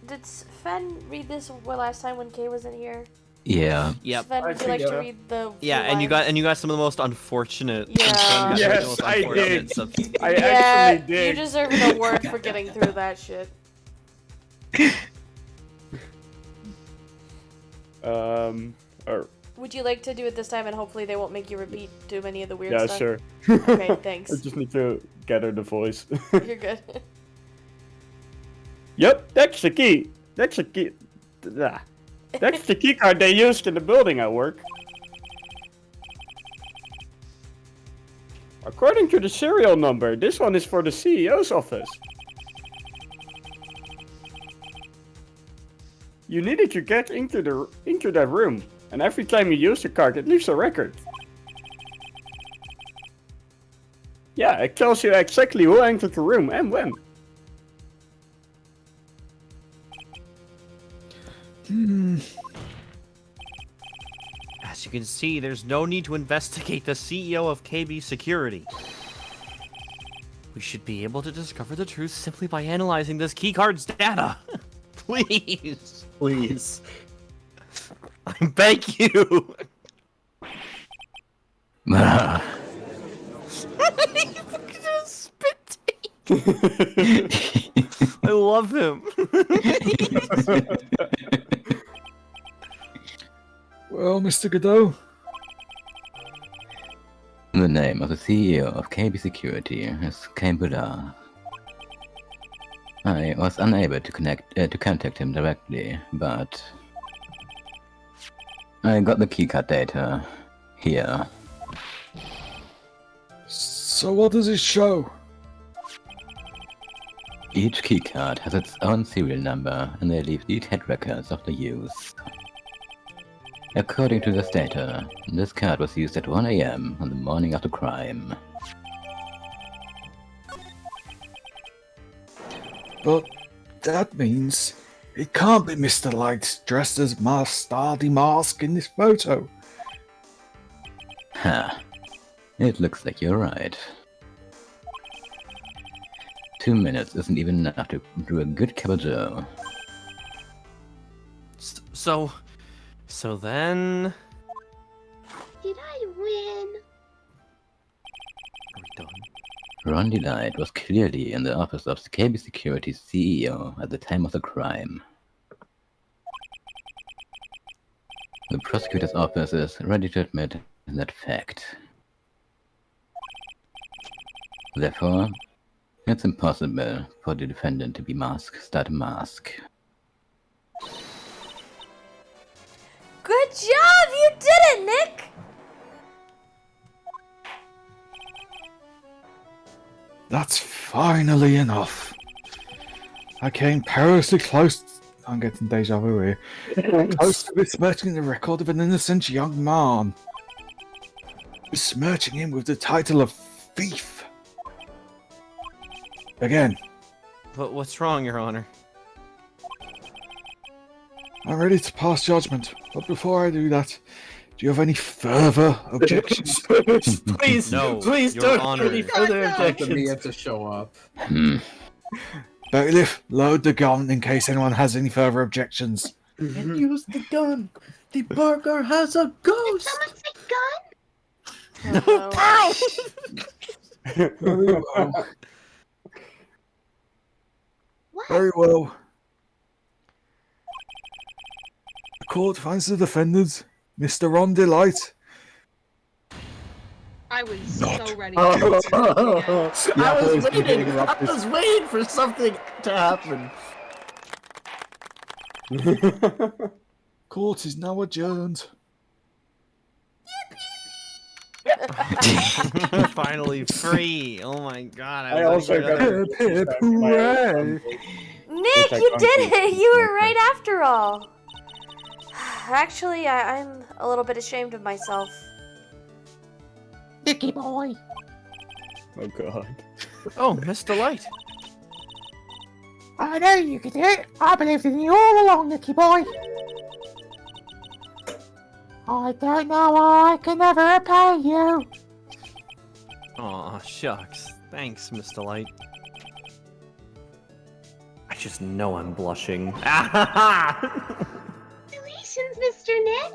Did Sven read this last time when Kay wasn't here? Yeah. Yep. Sven, would you like to read the Yeah, few and you lines? got some of the most unfortunate. Yeah. Yes, I did. I Yeah, actually did. you deserve an award for getting through that shit. Would you like to do it this time, and hopefully they won't make you repeat too many of the weird Yeah, stuff? sure. Okay, thanks. I just need to gather the voice. You're good. Yep, that's the key. That's the key. That's the key card they used in the building I work. According to the serial number, this one is for the CEO's office. You needed to get into that room, and every time you use the card, it leaves a record. Yeah, it tells you exactly who entered the room and when. As you can see, there's no need to investigate the CEO of KB Security. We should be able to discover the truth simply by analyzing this keycard's data. Please. Please. I beg you. Ah. I love him. Well, Mr. Godot? The name of the CEO of KB Security is Kambula. I was unable to contact him directly, but I got the keycard data here. So what does it show? Each keycard has its own serial number, and they leave detailed records of the use. According to this data, this card was used at 1 AM on the morning of the crime. But that means it can't be Mr. Light dressed as Marstardy Mask in this photo. Huh. It looks like you're right. 2 minutes isn't even enough to do a good cup of joe. So then... Did I win? Are we done? Rondi Light was clearly in the office of KB Security's CEO at the time of the crime. The prosecutor's office is ready to admit that fact. Therefore, it's impossible for the defendant to be start a mask. Good job! You did it, Nick! That's finally enough. I came perilously close. I'm getting deja vu here. Close to besmirching the record of an innocent young man. Besmirching him with the title of thief. Again. But what's wrong, Your Honor? I'm ready to pass judgment, but before I do that, do you have any further objections? Please, No, please Your don't Honor. have any further The objections. Mia to show up. Bailiff, load the gun in case anyone has any further objections. And use the gun. The burger has a ghost. Someone say gun? Oh, Very well. What? Very well. The court finds the defendant, Mr. Ron Delight. I was Not. so ready. Oh, Yeah, I was please, keep waiting. getting I interrupted. was waiting for something to happen. Court is now adjourned. Finally free! Oh my god! I also got Hip, hip, hooray! Nick, you did it! You were right after all. Actually, I'm a little bit ashamed of myself. Nicky boy. Oh god. Oh, Mr. Light. I know you can do it. I believed in you all along, Nicky boy. I don't know how I can ever repay you. Aw, shucks. Thanks, Mr. Light. I just know I'm blushing. Congratulations, Mr. Nick.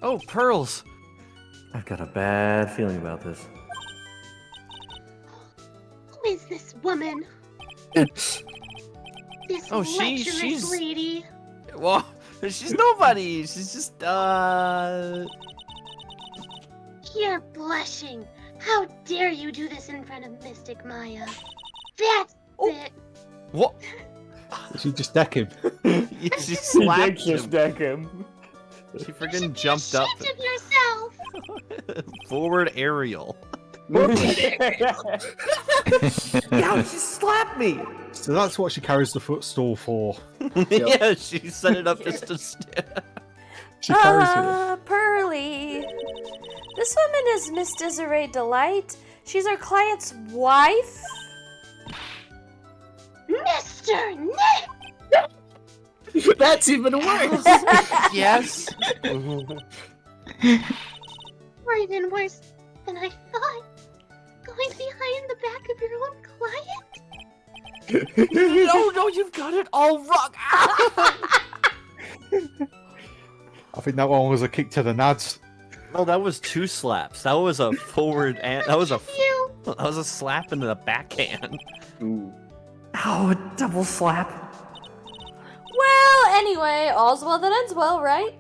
Oh, pearls! I've got a bad feeling about this. Who is this woman? This Oh, lecherous she's- lady. Well, she's nobody! She's just, You're blushing. How dare you do this in front of Mystic Maya? That's it. What? She just deck him. She He did slapped just him. deck him. She friggin' jumped up. Ashamed of yourself. Forward aerial. Yeah, she slapped me! So that's what she carries the footstool for. Yeah, she set it up just to stare. She carries it. Pearly. This woman is Miss Desiree Delight. She's our client's wife. Mr. Nick! That's even worse. Yes. Or even worse than I thought. Going behind the back of your own client? No, you've got it all wrong. I think that one was a kick to the nads. No, that was 2 slaps. That was a forward and that was a slap into the backhand. Ooh. Oh, a double slap. Well, anyway, all's well that ends well, right?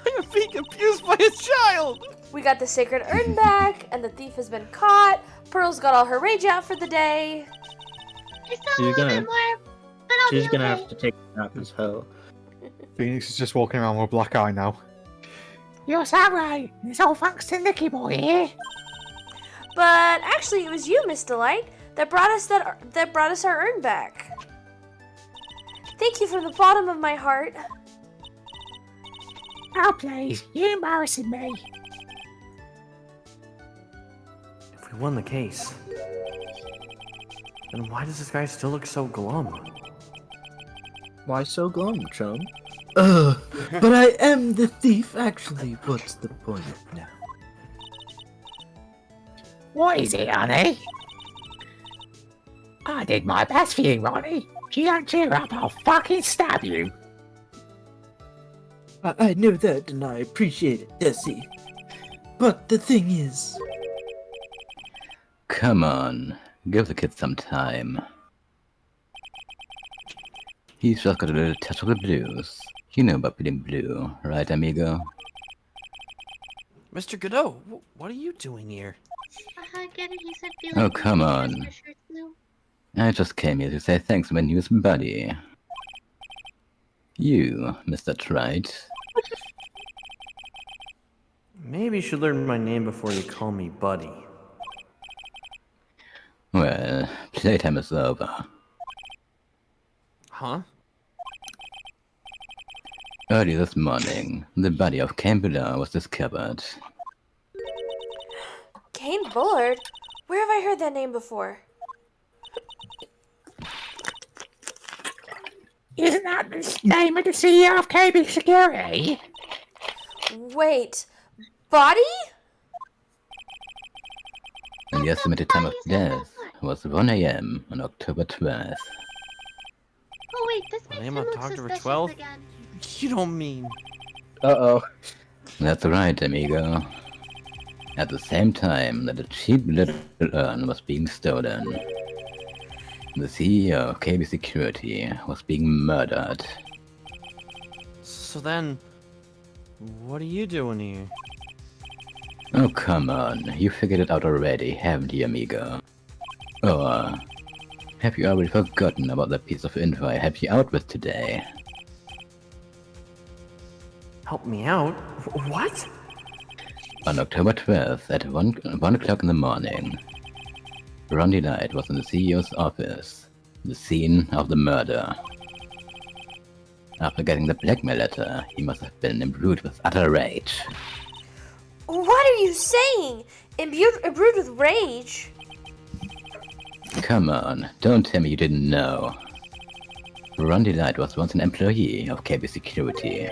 I'm being abused by a child. We got the sacred urn back, and the thief has been caught. Pearl's got all her rage out for the day. I saw a little bit more, but I'll She's be gonna okay. have to take a nap as hell. Phoenix is just walking around with a black eye now. You're so right. It's all thanks to Nicky boy here. But actually, it was you, Miss Delight, that brought us our urn back. Thank you from the bottom of my heart. Oh, please. You're embarrassing me. If we won the case, then why does this guy still look so glum? Why so glum, chum? But I am the thief, actually. What's the point now? What is it, honey? I did my best for you, Ronnie. If you don't cheer up, I'll fucking stab you. I know that, and I appreciate it, Desi. But the thing is... Come on, give the kid some time. He's just got a little touch of the blues. You know about feeling blue, right, amigo? Mr. Godot, what are you doing here? Get it? He said feeling Oh, blue come because on. my shirt's blue. I just came here to say thanks to my newest buddy. You, Mr. Trite. Maybe you should learn my name before you call me Buddy. Well, playtime is over. Huh? Early this morning, the body of Cambula was discovered. Kane Bullard? Where have I heard that name before? Isn't that the name of the CEO of KB Security? Wait, Body? And the estimated time of death was 1 a.m. on October 12th. Oh wait, this makes name him of look October suspicious 12th? again. You don't mean... Uh-oh. That's right, amigo. At the same time that the cheap little urn was being stolen, the CEO of KB Security was being murdered. So then, what are you doing here? Oh, come on. You figured it out already, haven't you, amigo? Or have you already forgotten about that piece of info I helped you out with today? Help me out? What? On October 12th at 1 o'clock in the morning, Rondi Knight was in the CEO's office, the scene of the murder. After getting the blackmail letter, he must have been imbued with utter rage. What are you saying? Imbued with rage? Come on, don't tell me you didn't know. Rondi Knight was once an employee of KB Security.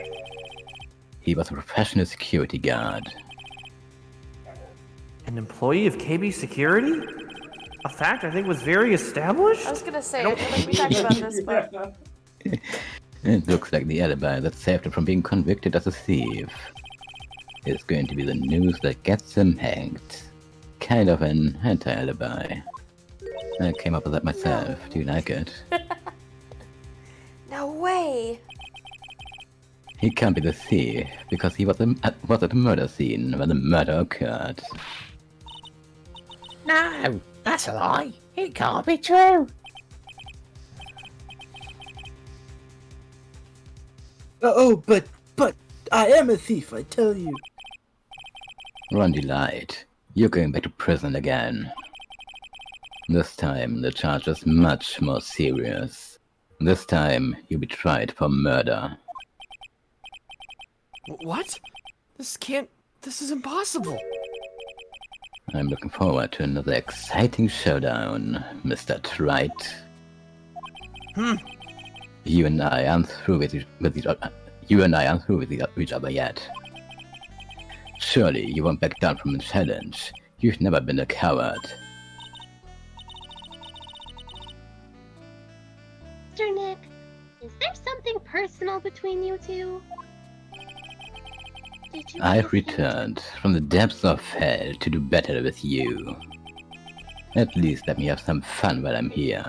He was a professional security guard. An employee of KB Security? A fact I think was very established? I was gonna say, I feel like we talked about this, but... It looks like the alibi that saved him from being convicted as a thief is going to be the news that gets him hanged. Kind of an anti-alibi. I came up with that myself. Do you like it? No way! He can't be the thief because he was at the murder scene when the murder occurred. No, that's a lie. It can't be true. But I am a thief, I tell you. Rondi Light, you're going back to prison again. This time, the charge is much more serious. This time, you'll be tried for murder. What? This is impossible. I'm looking forward to another exciting showdown, Mr. Trite. You and I aren't through with each other yet. Surely you won't back down from the challenge. You've never been a coward. Mr. Nick, is there something personal between you two? Did you I've returned from the depths of hell to do better with you. At least let me have some fun while I'm here.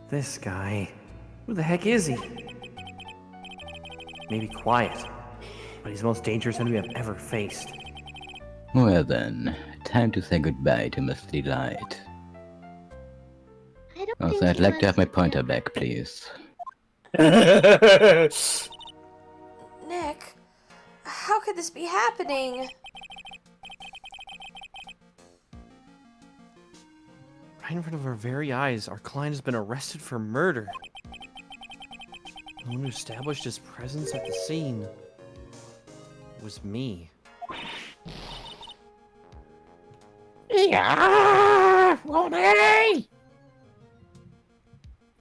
This guy. Who the heck is he? Maybe quiet, but he's the most dangerous enemy I've ever faced. Well then, time to say goodbye to Miss Delight. Also, I'd like to have my pointer back, please. Nick, how could this be happening? Right in front of our very eyes, our client has been arrested for murder. The one who established his presence at the scene was me. Yeah, Ronnie!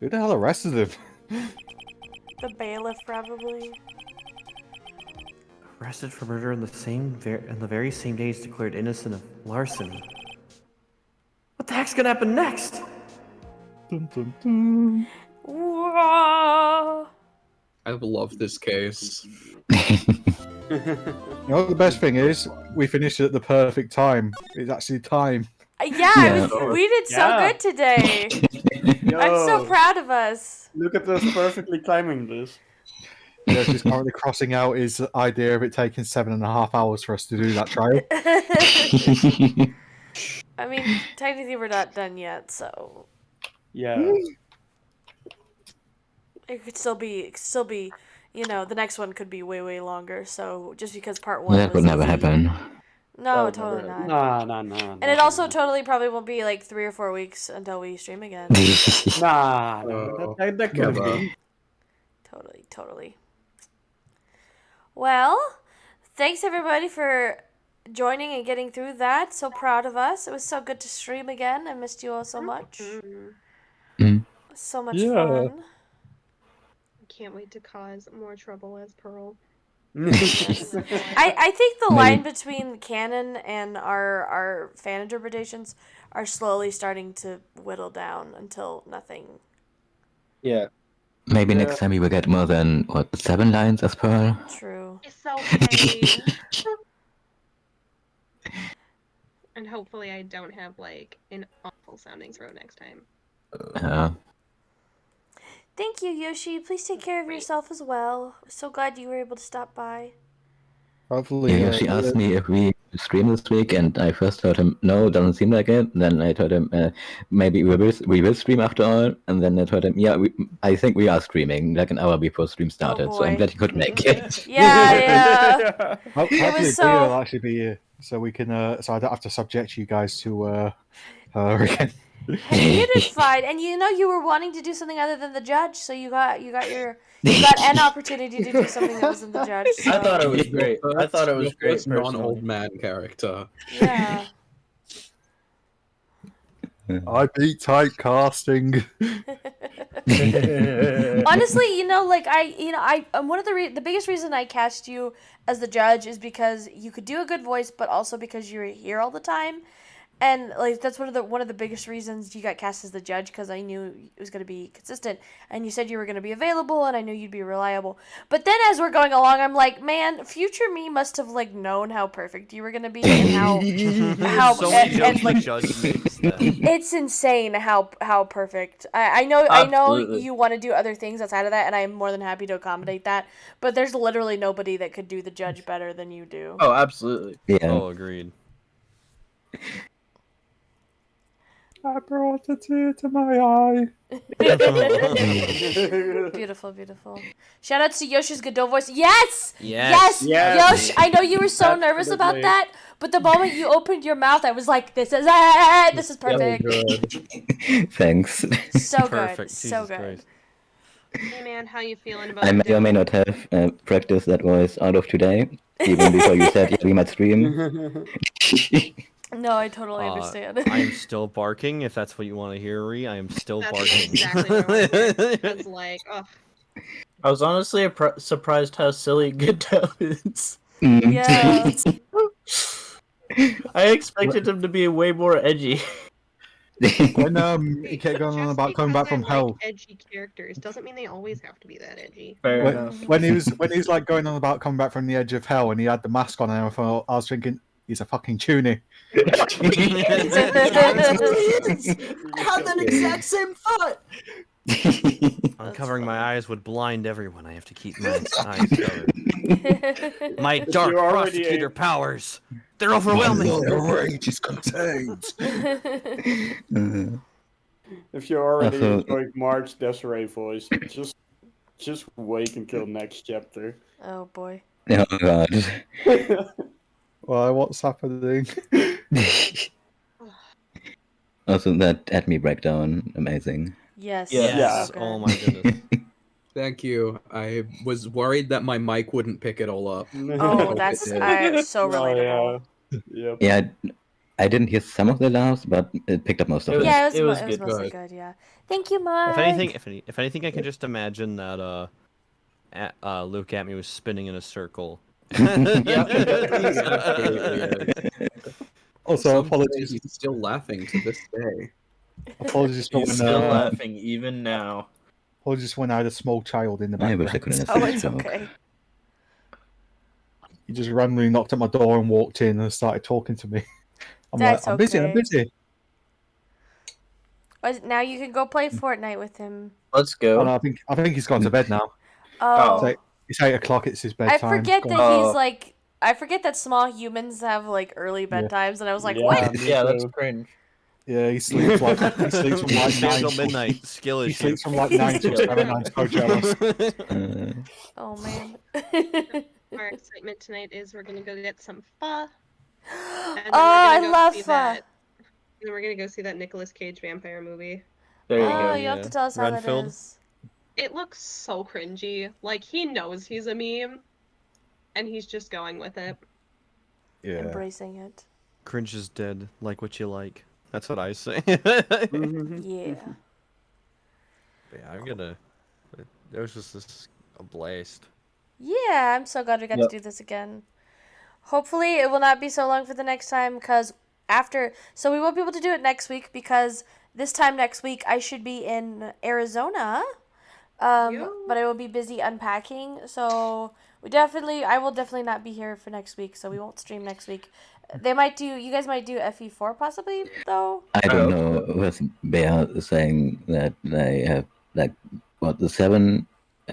Who the hell arrested him? The bailiff, probably. arrested for murder in the very same day he's declared innocent of larceny. What the heck's gonna happen next? Dun, dun, dun. Whoa. I love this case. You know what the best thing is? We finished at the perfect time. It's actually time. Yeah, we did so good today. I'm so Yo, proud of us. Look at us perfectly timing this. Yes, he's currently crossing out his idea of it taking 7.5 hours for us to do that trial. I mean, technically we're not done yet, so Yeah. it could still be, you know, the next one could be way, way longer. So just because part one That was would never easy- happen. No, totally not. Nah. And it also totally probably won't be like 3 or 4 weeks until we stream again. Nah, that could never. be. Totally. Well, thanks everybody for joining and getting through that. So proud of us. It was so good to stream again. I missed you all so much. So much fun. Can't wait to cause more trouble as Pearl. I think the line between canon and our fan interpretations are slowly starting to whittle down until nothing. Yeah. Maybe next time we will get more than, 7 lines as Pearl? True. It's okay. And hopefully I don't have like an awful sounding throat next time. Thank you, Yoshi. Please take care of yourself as well. So glad you were able to stop by. Hopefully, Yeah, she asked me if we stream this week, and I first told him, no, doesn't seem like it. Then I told him, maybe we will stream after all. And then I told him, yeah, I think we are streaming, like an hour before stream started. So I'm glad he could make it. Yeah. Hopefully, was Bea so- will actually be here, so we can, so I don't have to subject you guys to her again. Hey, you did fine, and you know you were wanting to do something other than the judge, so you got an opportunity to do something that wasn't the judge. So. I thought it was great. I thought it was Your great. first non-old man character. Yeah. I beat typecasting. Honestly, I'm one of the biggest reason I cast you as the judge is because you could do a good voice, but also because you're here all the time. And like that's one of the biggest reasons you got cast as the judge, because I knew it was going to be consistent, and you said you were going to be available, and I knew you'd be reliable. But then as we're going along, I'm like, man, future me must have like known how perfect you were going to be, and how so many jokes and, the like, judge makes that. it's insane how perfect. I know Absolutely. you want to do other things outside of that, and I'm more than happy to accommodate that. But there's literally nobody that could do the judge better than you do. Oh, absolutely. Yeah. Oh, agreed. I brought a tear to my eye. Beautiful. Shout out to Yoshi's Godot voice. Yes! Yes! Yosh, I know you were so nervous about that, but the moment you opened your mouth, I was like, this is it! This is perfect. Thanks. So good. Perfect. So Jesus good. Christ. Hey man, how you feeling about I may or may not have practiced that voice out of today, even before you said, yeah, we might stream. No, I totally understand. I am still barking, if that's what you want to hear, Ree. I am still That's barking. exactly what I was It's like, ugh. I was honestly surprised how silly Godot is. Yeah. I expected him to be way more edgy. When he kept going on about coming back from hell. Edgy characters doesn't mean they always have to be that edgy. Fair enough. When he was like going on about coming back from the edge of hell, and he had the mask on, and I was thinking, he's a fucking tuny. I had that exact same thought. Uncovering my eyes would blind everyone. I have to keep my eyes covered. My dark you're already prosecutor powers. They're overwhelming. The rage is contained. If you're already Also- enjoying Mark's Desiree voice, just wait until next chapter. Oh boy. Oh god. Why? What's happening? Also, that Adme breakdown, amazing. Yes. Yes. so good. Oh my goodness. Thank you. I was worried that my mic wouldn't pick it all up. Oh, that's so relatable. Yep. Yeah, I didn't hear some of the laughs, but it picked up most of it. Yeah, it was good. mostly good. Yeah. Thank you, Mike. If anything, I can just imagine that Luke at me was spinning in a circle, Also, Some apologies. say he's still laughing to this day. Apologies for He's when, still laughing even now. apologies when I had a small child in the I background. wish I could have Oh, said it's joke. okay. He just randomly knocked at my door and walked in and started talking to me. I'm That's like, I'm busy, I'm okay. busy. But now you can go play Fortnite with him. Let's Oh, go. no, I think he's gone to bed now. Oh. It's 8 o'clock, it's his I bedtime. forget that Oh. he's like. I forget that small humans have like early Yeah. bedtimes, and I was like, Yeah, what? me Yeah, that's too. cringe. Yeah, he sleeps like he sleeps from like Can't 9 till till midnight. Skill He issue. sleeps from like 9 till 7. I'm so jealous. Oh man. Our excitement tonight is we're gonna go get some pho. And then Oh, I love see pho. that. And then we're gonna go see that Nicolas Cage vampire movie. There you Oh, go. you have to tell us how that Renfield? is. It looks so cringy. Like he knows he's a meme, and he's just going with it. Yeah. Embracing it. Cringe is dead. Like what you like. That's what I say. Yeah. Yeah, I'm gonna. There was just a blast. Yeah, I'm so glad we got Yep. to do this again. Hopefully, it will not be so long for the next time because so we won't be able to do it next week because this time next week I should be in Arizona. But I will be busy unpacking, so I will definitely not be here for next week, so we won't stream next week. You guys might do FE4 possibly, though? I don't know. Was Bear saying that they have like the 7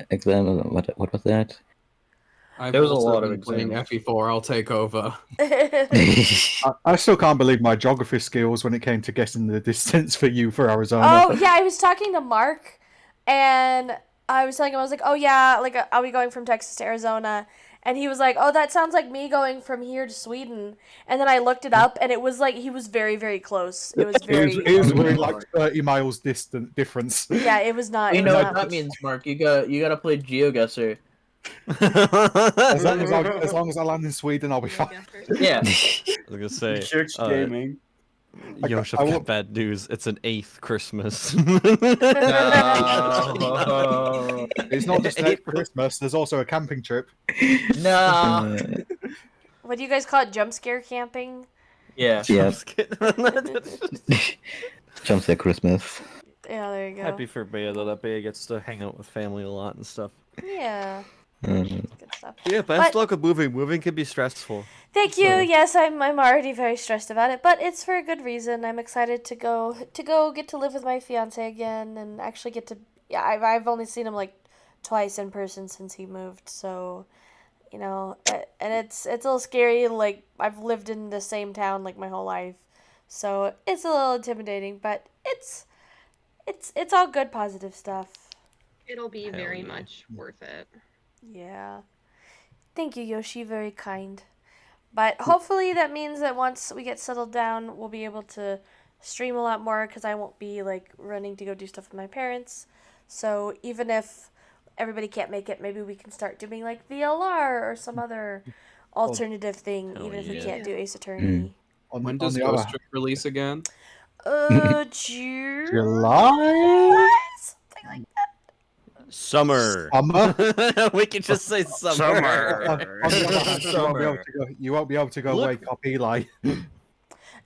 exam? What was that? I've There was a also lot of been playing exams. FE4. I'll take over. I still can't believe my geography skills when it came to guessing the distance for you for Arizona. Oh, yeah, I was talking to Mark, and I was telling him, I was like, oh, yeah, like, I'll be going from Texas to Arizona. And he was like, oh, that sounds like me going from here to Sweden. And then I looked it up, and it was like, he was very, very close. It was very... It was really like 30 miles distant difference. Yeah, it was not... You it know was what not that means, Mark. You gotta play GeoGuessr. As long as I land in Sweden, I'll be fine. Yeah. I was gonna say. Church gaming. Yosh, I I've will- got bad news. It's an 8th Christmas. No. It's not just next Christmas, there's also a camping trip. No. What do you guys call it? Jump scare camping? Yeah. Yeah. Jump scare Christmas. Yeah, there you go. Happy for Bea though. That Bea gets to hang out with family a lot and stuff. Yeah. Mm. Good stuff. Yeah, best But- luck with moving. Moving can be stressful. Thank you. So- Yes, I'm already very stressed about it, but it's for a good reason. I'm excited to go get to live with my fiance again and actually get to. Yeah, I've only seen him like twice in person since he moved, so you know, and it's a little scary. Like I've lived in the same town like my whole life, so it's a little intimidating, but it's all good, positive stuff. It'll be Hell very yeah. much worth it. Yeah. Thank you, Yoshi. Very kind. But hopefully that means that once we get settled down, we'll be able to stream a lot more because I won't be like running to go do stuff with my parents. So even if everybody can't make it, maybe we can start doing like VLR or some other alternative thing, Hell even if we yeah. can't do Ace Attorney. When does Ghost Trick release again? June? July? Something like that. Summer. We can just say summer. On the other hand, you won't be able to go Look- wake up Eli.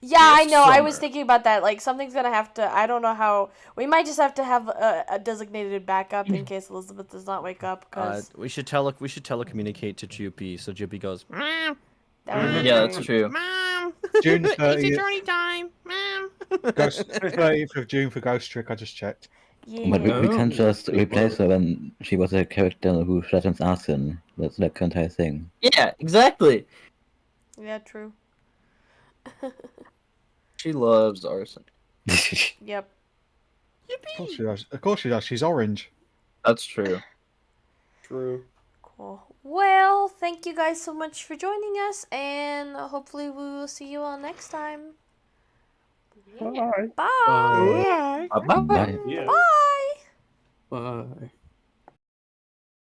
Yeah, I know. I was summer. thinking about that. Like, something's gonna have to. I don't know how. We might just have to have a designated backup in case Elizabeth does not wake up. Cause We should telecommunicate to GP so GP goes. Mom, that would be Yeah, great. that's true. Mom, June it's 30th. attorney time, Mom. 30th of June for Ghost Trick, I just checked. Yeah. But we Oh. can't just replace her when she was a character who threatens arson. That's like the entire thing. Yeah, exactly. Yeah, true. She loves arson. Yep. Of course she does. Of course she does. She's orange. That's true. True. Cool. Well, thank you guys so much for joining us, and hopefully we will see you all next time. Bye. Bye. Bye-bye. Bye. Yeah. Bye. Bye.